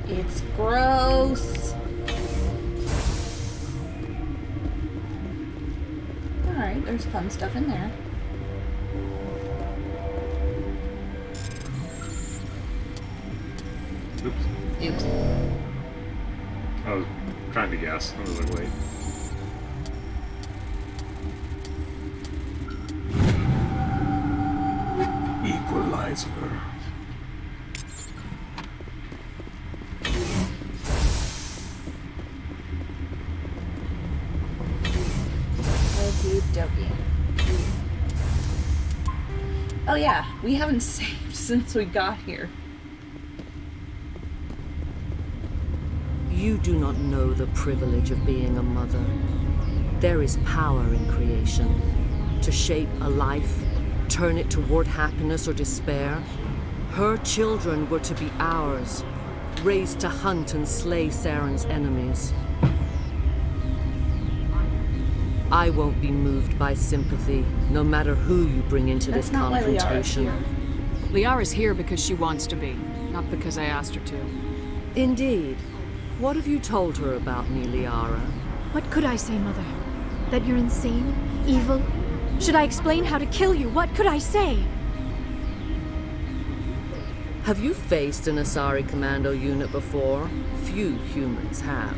It's gross. Alright, there's fun stuff in there. Oops. I was trying to guess. I was like, wait. Equalizer. Oh yeah, we haven't saved since we got here. You do not know the privilege of being a mother. There is power in creation. To shape a life, turn it toward happiness or despair. Her children were to be ours, raised to hunt and slay Saren's enemies. I won't be moved by sympathy, no matter who you bring into this confrontation. Liara's here because she wants to be, not because I asked her to. Indeed. What have you told her about me, Liara? What could I say, Mother? That you're insane? Evil? Should I explain how to kill you? What could I say? Have you faced an Asari commando unit before? Few humans have.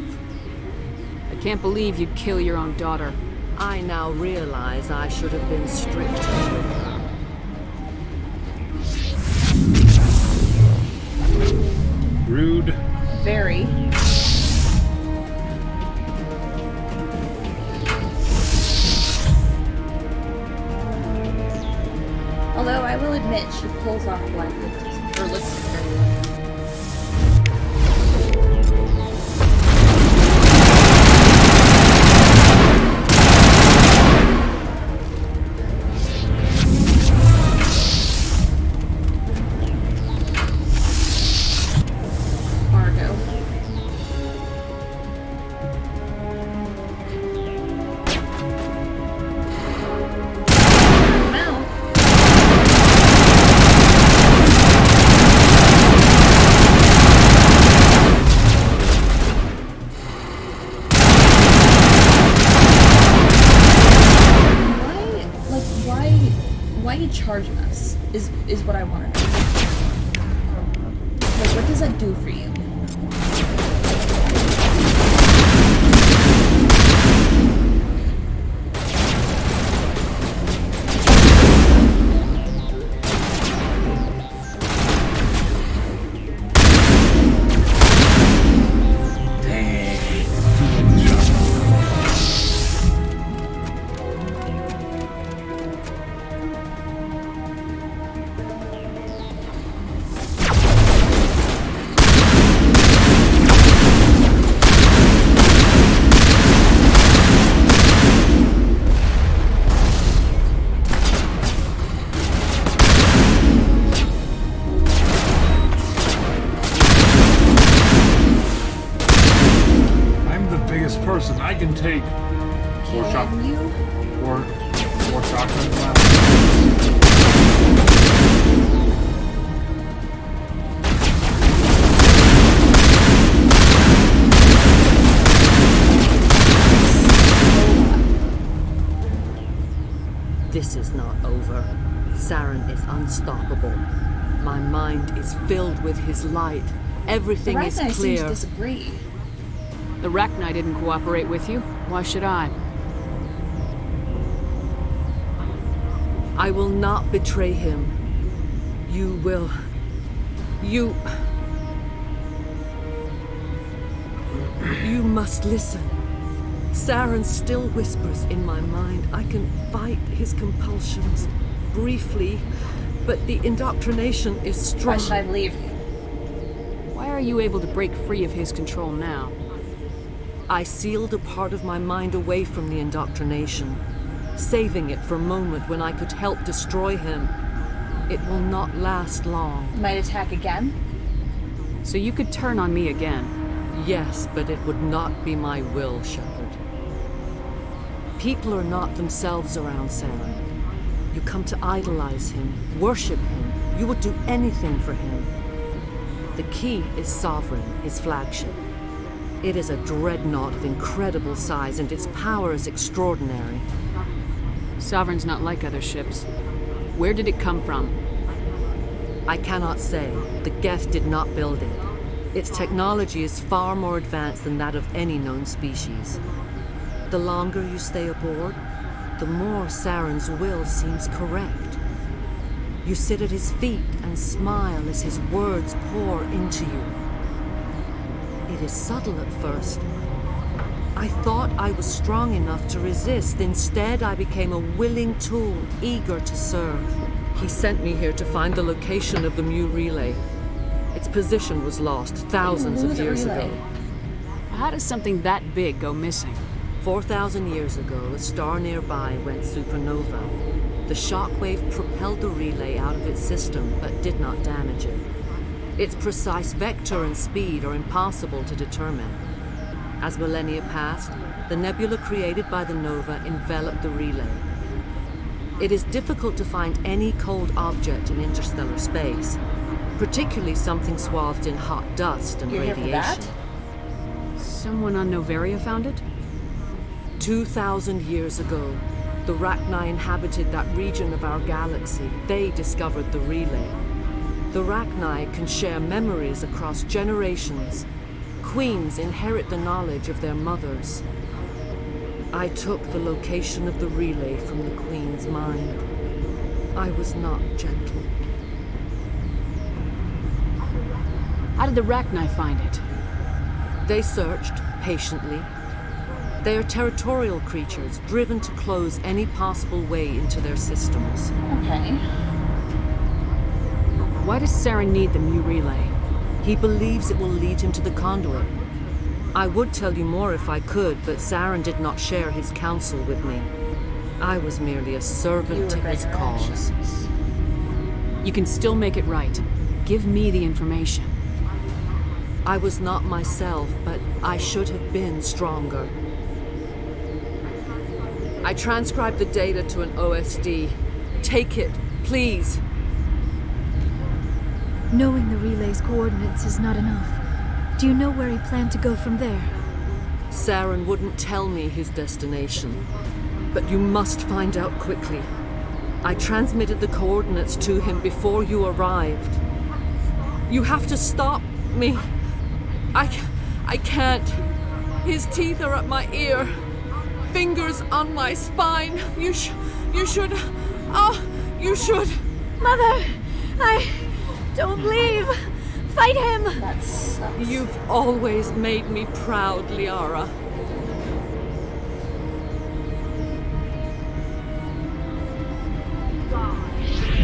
I can't believe you'd kill your own daughter. I now realize I should have been stricter with her. Rude. Very. Although I will admit she pulls off black looks, or looks very well. Charging us is what I want to know. Like, what does that do for you? I can take 4 shots can you? Four shotguns left. This is not over. Saren is unstoppable. My mind is filled with his light. Everything is The Rachni seem clear. to disagree. The Rachni didn't cooperate with you. Why should I? I will not betray him. You will. You must listen. Saren still whispers in my mind. I can fight his compulsions briefly, but the indoctrination is strong. Why should I believe you? Why are you able to break free of his control now? I sealed a part of my mind away from the indoctrination, saving it for a moment when I could help destroy him. It will not last long. Might attack again? So you could turn on me again? Yes, but it would not be my will, Shepard. People are not themselves around Saren. You come to idolize him, worship him. You would do anything for him. The key is Sovereign, his flagship. It is a dreadnought of incredible size, and its power is extraordinary. Sovereign's not like other ships. Where did it come from? I cannot say. The Geth did not build it. Its technology is far more advanced than that of any known species. The longer you stay aboard, the more Saren's will seems correct. You sit at his feet and smile as his words pour into you. It is subtle at first. I thought I was strong enough to resist. Instead, I became a willing tool, eager to serve. He sent me here to find the location of the Mu relay. Its position was lost thousands of years ago. How does something that big go missing? 4,000 years ago, a star nearby went supernova. The shockwave propelled the relay out of its system, but did not damage it. Its precise vector and speed are impossible to determine. As millennia passed, the nebula created by the nova enveloped the relay. It is difficult to find any cold object in interstellar space, particularly something swathed in hot dust and You're radiation. here for that? Someone on Noveria found it? 2,000 years ago, the Rachni inhabited that region of our galaxy. They discovered the relay. The Rachni can share memories across generations. Queens inherit the knowledge of their mothers. I took the location of the relay from the Queen's mind. I was not gentle. How did the Rachni find it? They searched, patiently. They are territorial creatures, driven to close any possible way into their systems. Okay. Why does Saren need the Mu relay? He believes it will lead him to the conduit. I would tell you more if I could, but Saren did not share his counsel with me. I was merely a servant to his cause. You can still make it right. Give me the information. I was not myself, but I should have been stronger. I transcribed the data to an OSD. Take it, please. Knowing the relay's coordinates is not enough. Do you know where he planned to go from there? Saren wouldn't tell me his destination, but you must find out quickly. I transmitted the coordinates to him before you arrived. You have to stop me. I can't. His teeth are at my ear. Fingers on my spine. You should. Oh, you should. Mother! Don't leave! Fight him! That sucks. You've always made me proud, Liara.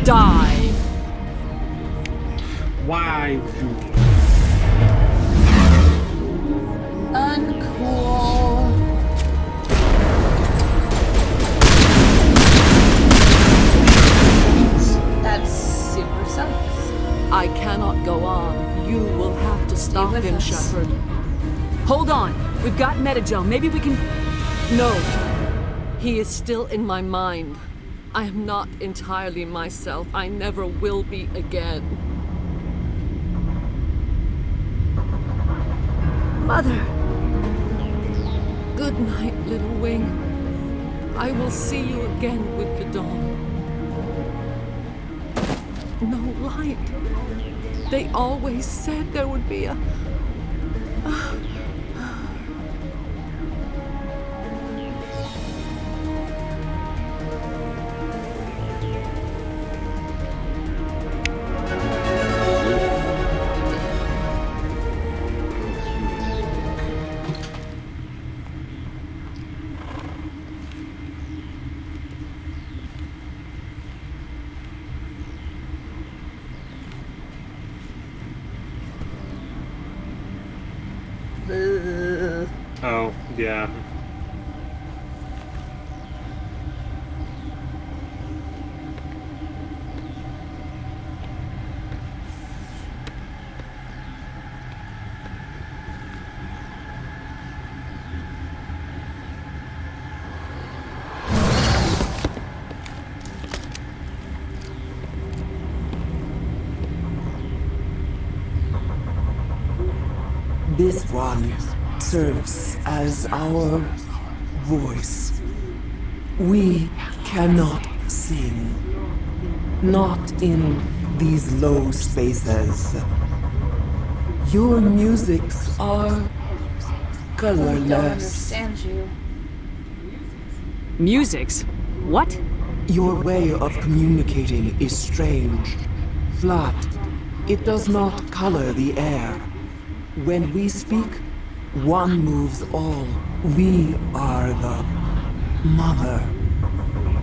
Die! Why? Uncool. That super sucks. I cannot go on. You will have to stop him, Shepard. Hold on. We've got Metagel. Maybe we can... No. He is still in my mind. I am not entirely myself. I never will be again. Mother! Good night, little wing. I will see you again with the dawn. No light. They always said there would be a... Oh, yeah. This one serves as our voice. We cannot sing. Not in these low spaces. Your musics are colorless. Don't understand you. Musics? What? Your way of communicating is strange. Flat. It does not color the air. When we speak, one moves all. We are the mother.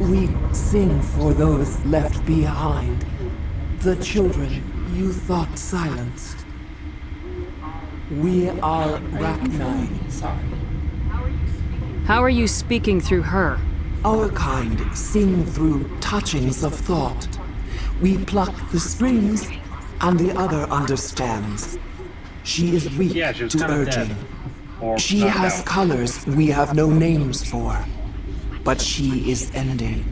We sing for those left behind. The children you thought silenced. We are Rachni. Sorry. How are you speaking through her? Our kind sing through touchings of thought. We pluck the strings, and the other understands. She is weak to urging. She has colors we have no names for. But she is ending.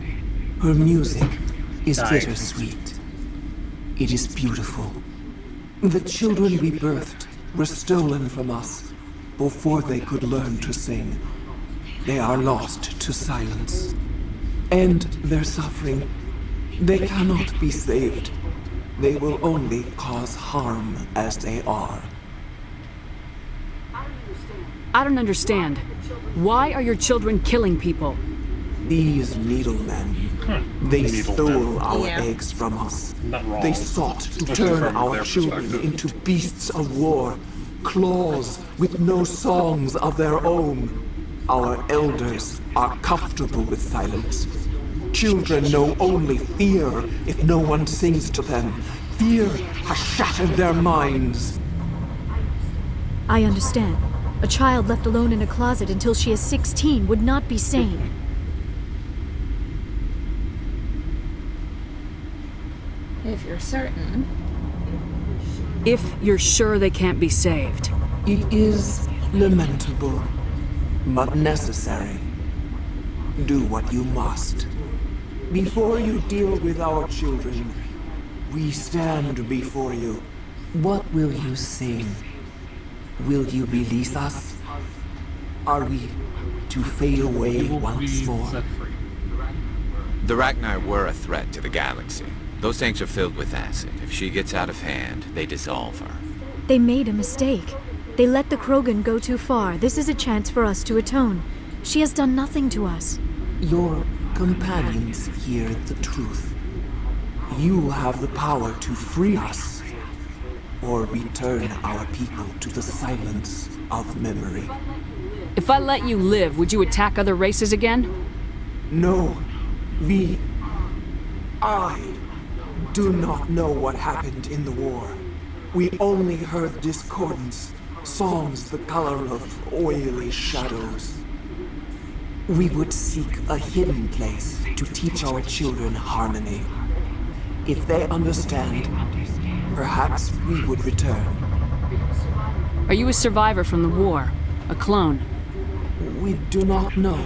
Her music is bittersweet. It is beautiful. The children we birthed were stolen from us before they could learn to sing. They are lost to silence. End their suffering. They cannot be saved. They will only cause harm as they are. I don't understand. Why are your children killing people? These needlemen. They stole our eggs from us. They sought to turn our children into beasts of war. Claws with no songs of their own. Our elders are comfortable with silence. Children know only fear if no one sings to them. Fear has shattered their minds. I understand. A child left alone in a closet until she is 16 would not be sane. If you're certain. If you're sure they can't be saved. It is lamentable, but necessary. Do what you must. Before you deal with our children, we stand before you. What will you sing? Will you release us? Are we to fade away once more? The Rachni were a threat to the galaxy. Those tanks are filled with acid. If she gets out of hand, they dissolve her. They made a mistake. They let the Krogan go too far. This is a chance for us to atone. She has done nothing to us. Your companions hear the truth. You have the power to free us, or return our people to the silence of memory. If I let you live, would you attack other races again? No. I do not know what happened in the war. We only heard discordance, songs the color of oily shadows. We would seek a hidden place to teach our children harmony. If they understand, perhaps we would return. Are you a survivor from the war? A clone? We do not know.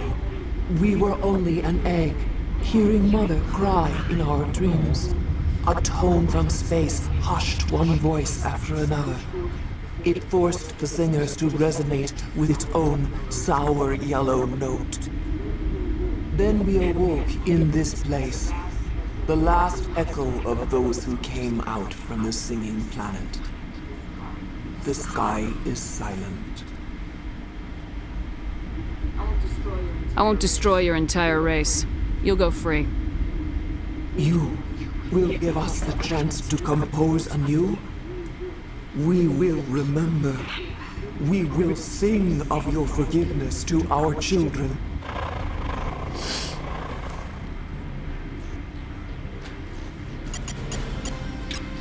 We were only an egg, hearing Mother cry in our dreams. A tone from space hushed one voice after another. It forced the singers to resonate with its own sour yellow note. Then we awoke in this place, the last echo of those who came out from the singing planet. The sky is silent. I won't destroy your entire race. You'll go free. You will give us the chance to compose anew? We will remember. We will sing of your forgiveness to our children.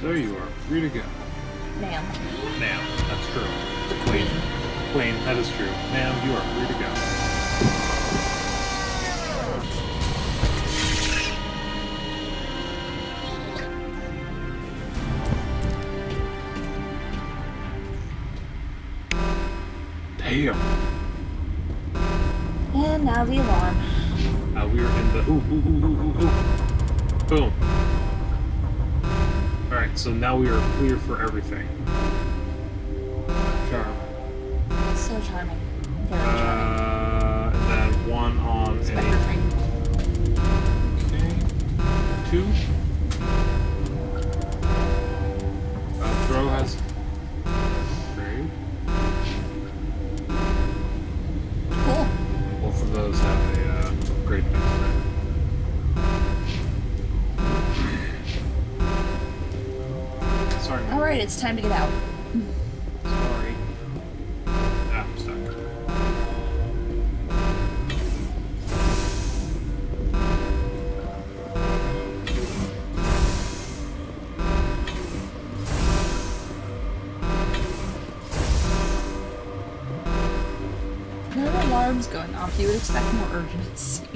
There you are, free to go. Ma'am. Ma'am, that's true. Queen. Queen, that is true. Ma'am, you are free to go. Damn. And now the alarm. We are in the boom. Alright, so now we are clear for everything. Charm. So charming. Very charming. And then one on a... Okay. 2. Throw has... Great. Cool. Both of those have a great next turn. Sorry. Alright, it's time to get out. Sorry. Ah, I'm stuck. No alarms going off. You would expect more urgency.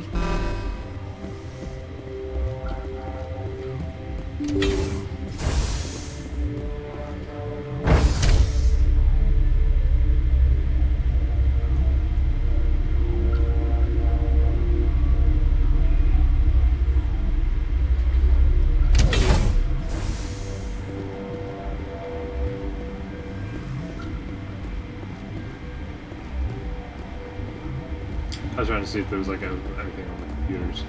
I was trying to see if there was like anything on the computers.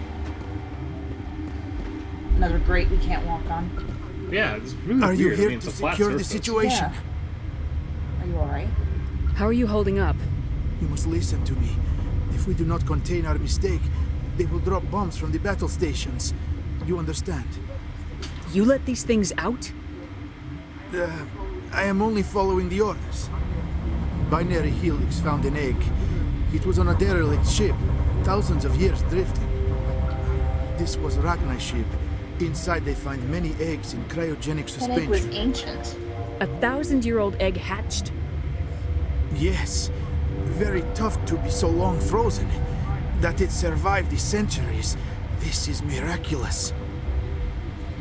Another grate we can't walk on. Yeah, it's really Are weird. you here I mean, it's to a flat secure the surface. situation? Yeah. Are you alright? How are you holding up? You must listen to me. If we do not contain our mistake, they will drop bombs from the battle stations. You understand? You let these things out? I am only following the orders. Binary Helix found an egg. It was on a derelict ship, thousands of years drifting. This was Rachni's ship. Inside they find many eggs in cryogenic That suspension. egg was ancient. A 1,000-year-old egg hatched? Yes. Very tough to be so long frozen. That it survived the centuries. This is miraculous.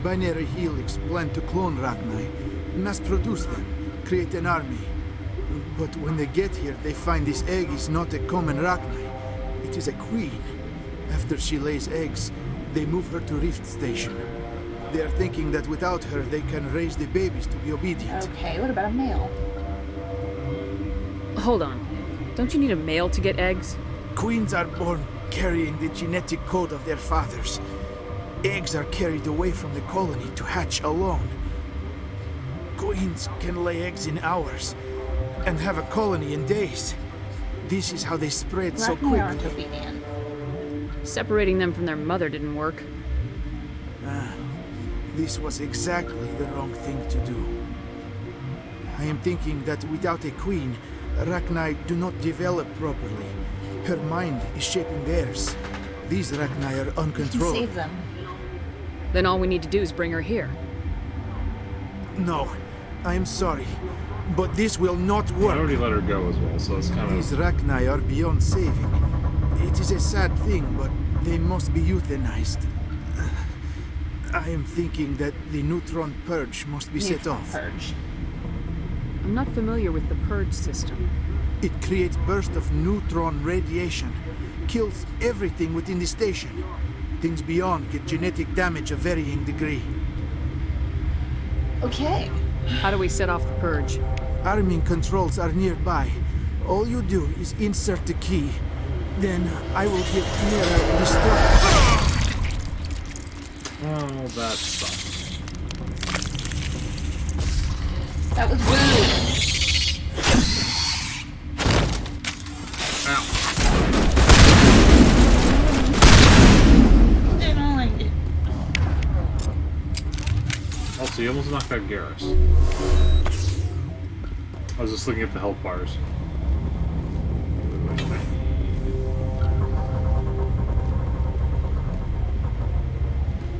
Binary Helix planned to clone Rachni, mass produce them, create an army. But when they get here, they find this egg is not a common Rachni. It is a queen. After she lays eggs, they move her to Rift Station. They are thinking that without her, they can raise the babies to be obedient. Okay, what about a male? Hold on. Don't you need a male to get eggs? Queens are born carrying the genetic code of their fathers. Eggs are carried away from the colony to hatch alone. Queens can lay eggs in hours and have a colony in days. This is how they spread so Rachni aren't quickly. obedient. Separating them from their mother didn't work. This was exactly the wrong thing to do. I am thinking that without a queen, Rachni do not develop properly. Her mind is shaping theirs. These Rachni are You can uncontrolled. save them. Then all we need to do is bring her here. No, I am sorry, but this will not I work. already let her go as well, so it's kind These of... Rachni are beyond saving. It is a sad thing, but they must be euthanized. I am thinking that the neutron purge must be set off. Purge. I'm not familiar with the purge system. It creates bursts of neutron radiation. kills everything within the station. Things beyond get genetic damage of varying degree. Okay. How do we set off the purge? Arming controls are nearby. All you do is insert the key. Then I will give Mira destruct. Oh, that sucks. That was rude. Ow. I don't like it. Also, you almost knocked out Garrus. I was just looking at the health bars.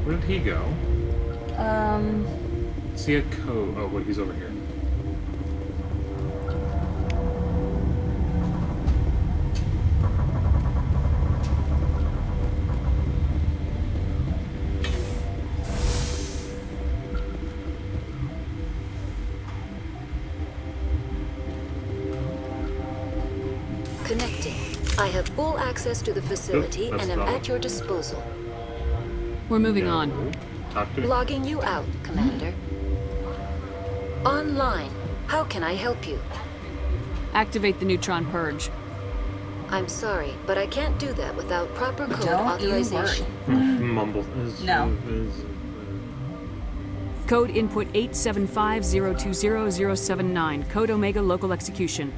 Where did he go? See a code. Oh, wait, he's over here. Connecting. I have full access to the facility and am at your disposal. We're moving on. Talk to me. Logging you out, Commander. Online. How can I help you? Activate the neutron purge. I'm sorry, but I can't do that without proper code authorization. Mumble. No. Code input 875020079. Code Omega local execution.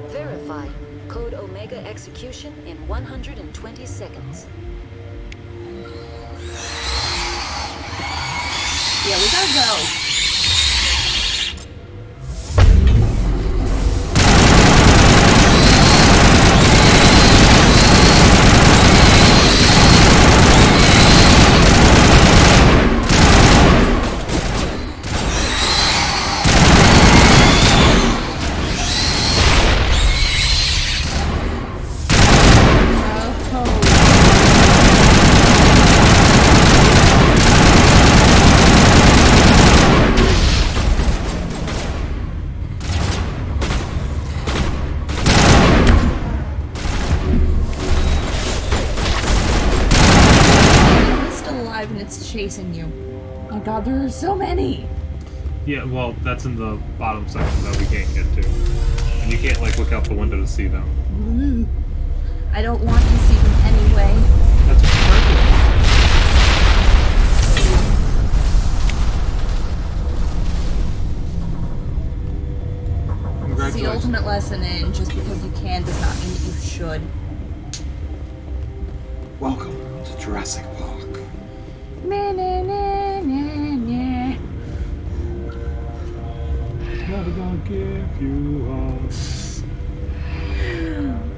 Verify. Code Omega execution in 120 seconds. Yeah, we gotta go. Chasing you. Oh my god, there are so many! Yeah, well, that's in the bottom section that we can't get to. And you can't, like, look out the window to see them. I don't want to see them anyway. That's perfect. It's the ultimate lesson in just because you can does not mean that you should. Welcome to Jurassic Park. Never gonna give you up.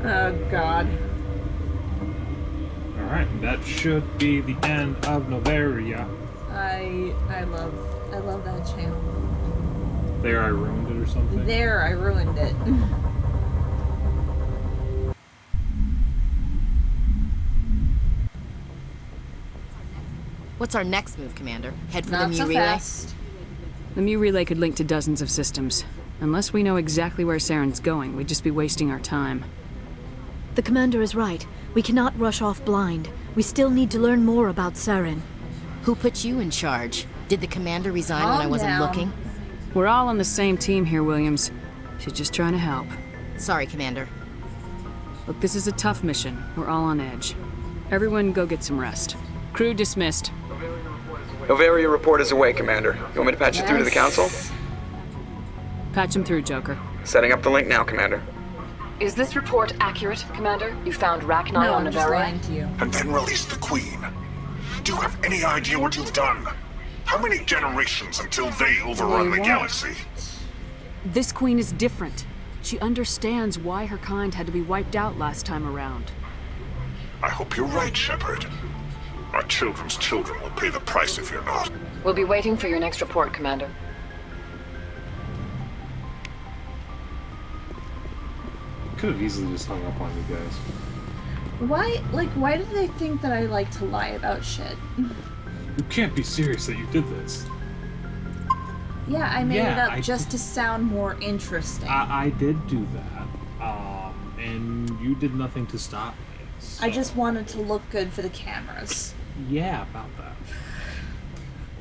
Oh god. Alright, that should be the end of Noveria. I love that channel. There I ruined it or something? There I ruined it. What's our next move, Commander? Head for Not the so Mu relay? fast. The Mu relay could link to dozens of systems. Unless we know exactly where Saren's going, we'd just be wasting our time. The Commander is right. We cannot rush off blind. We still need to learn more about Saren. Who put you in charge? Did the Commander resign when I wasn't looking? We're all on the same team here, Williams. She's just trying to help. Sorry, Commander. Look, this is a tough mission. We're all on edge. Everyone go get some rest. Crew dismissed. Noveria report is away, Commander. You want me to patch you through to the Council? Patch him through, Joker. Setting up the link now, Commander. Is this report accurate, Commander? You found Rachni on Noveria? And then release the Queen. Do you have any idea what you've done? How many generations until they overrun the galaxy? This Queen is different. She understands why her kind had to be wiped out last time around. I hope you're right, Shepard. My children's children will pay the price if you're not. We'll be waiting for your next report, Commander. Could have easily just hung up on you guys. Why do they think that I like to lie about shit? You can't be serious that you did this. Yeah, I made it up just to sound more interesting. I did do that. and you did nothing to stop me. So. I just wanted to look good for the cameras. Yeah, about that.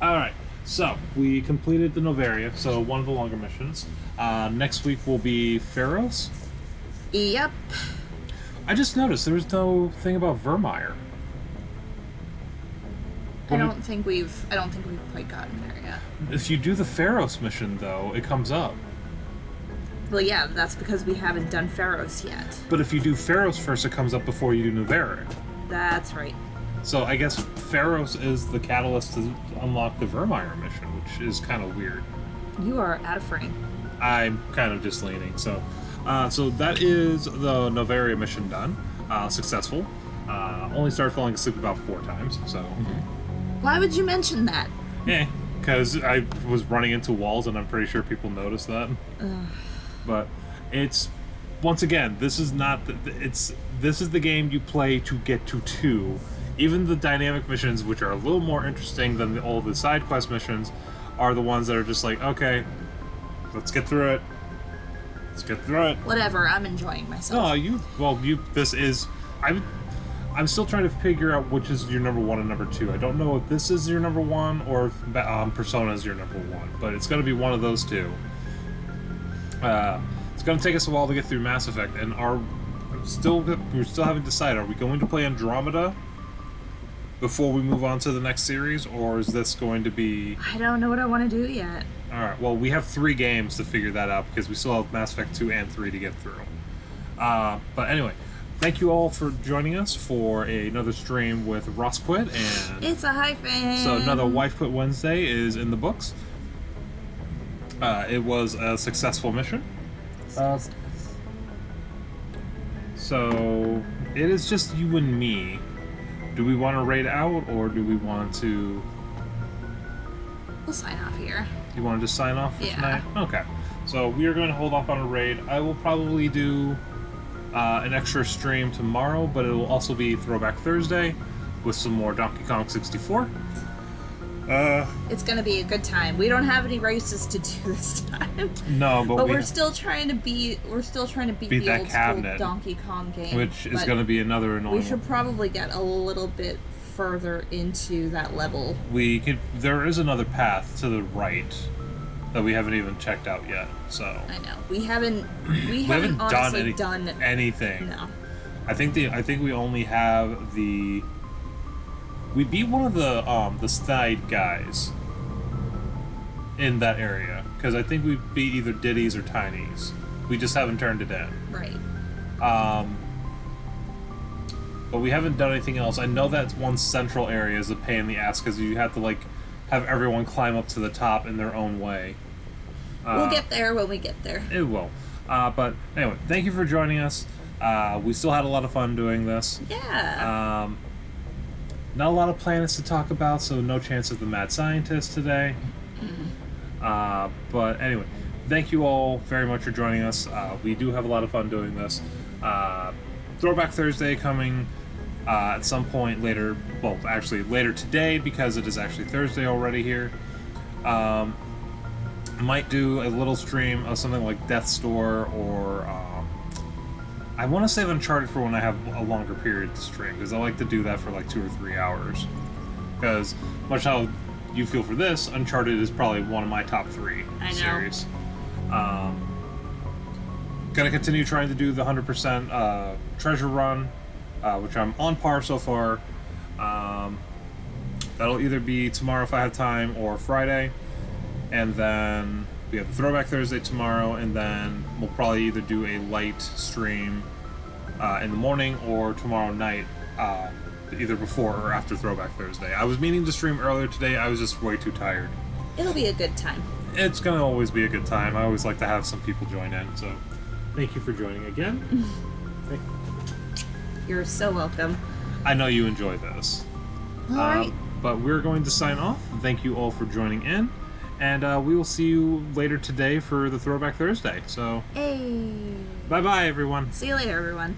Alright, so we completed the Noveria, so one of the longer missions. Next week will be Pharos. Yep. I just noticed there was no thing about Vermeer. I don't think we've quite gotten there yet. If you do the Pharos mission, though, it comes up. Well, yeah, that's because we haven't done Pharos yet. But if you do Pharos first, it comes up before you do Noveria. That's right. So I guess Pharos is the catalyst to unlock the Vermeer mission, which is kind of weird. You are out of frame. I'm kind of just leaning. So that is the Noveria mission done. Successful. Only started falling asleep about 4 times, so... Why would you mention that? Yeah, because I was running into walls, and I'm pretty sure people noticed that. But it's... Once again, this is not... This is the game you play to get to 2. Even the dynamic missions, which are a little more interesting than all the side quest missions, are the ones that are just like, okay, let's get through it. Let's get through it. Whatever, I'm enjoying myself. No, this is... I'm still trying to figure out which is your number 1 and number 2. I don't know if this is your number 1 or if Persona is your number 1, but it's going to be one of those 2. It's going to take us a while to get through Mass Effect, and we're still haven't decided, are we going to play Andromeda before we move on to the next series, or is this going to be... I don't know what I want to do yet. Alright, well, we have 3 games to figure that out, because we still have Mass Effect 2 and 3 to get through. But anyway, thank you all for joining us for another stream with Ross Quit, and... It's a hyphen! So another Wife Quit Wednesday is in the books. It was a successful mission. So, it is just you and me. Do we want to raid out, or do we want to... We'll sign off here. You want to just sign off for Yeah. tonight? Okay. So we are going to hold off on a raid. I will probably do an extra stream tomorrow, but it will also be Throwback Thursday with some more Donkey Kong 64. It's gonna be a good time. We don't have any races to do this time. No, but we're still trying to beat the that old cabinet, school Donkey Kong game, which is going to be another annoying. We should probably get a little bit further into that level. There is another path to the right that we haven't even checked out yet. So I know we haven't honestly done anything. No, I think we only have the. We beat one of the snide guys in that area, because I think we beat either Diddy's or Tiny's. We just haven't turned it in. Right. But we haven't done anything else. I know that one central area is a pain in the ass, because you have to have everyone climb up to the top in their own way. We'll get there when we get there. It will. But anyway, thank you for joining us. We still had a lot of fun doing this. Yeah. Not a lot of planets to talk about, so no chance of the mad scientist today. But anyway, thank you all very much for joining us. We do have a lot of fun doing this. Throwback Thursday coming at some point later. Well, actually later today, because it is actually Thursday already here. Might do a little stream of something like Death's Door, or I want to save Uncharted for when I have a longer period to stream, because I like to do that for 2 or 3 hours. Because, much how you feel for this, Uncharted is probably one of my top 3 series. Gonna continue trying to do the 100% treasure run, which I'm on par so far. That'll either be tomorrow if I have time, or Friday. And then we have Throwback Thursday tomorrow, and then we'll probably either do a light stream in the morning or tomorrow night, either before or after Throwback Thursday. I was meaning to stream earlier today, I was just way too tired. It'll be a good time. It's gonna always be a good time. I always like to have some people join in, so thank you for joining again. You're so welcome. I know you enjoy this. Alright. But we're going to sign off. Thank you all for joining in. And we will see you later today for the Throwback Thursday. So, hey. Bye-bye, everyone. See you later, everyone.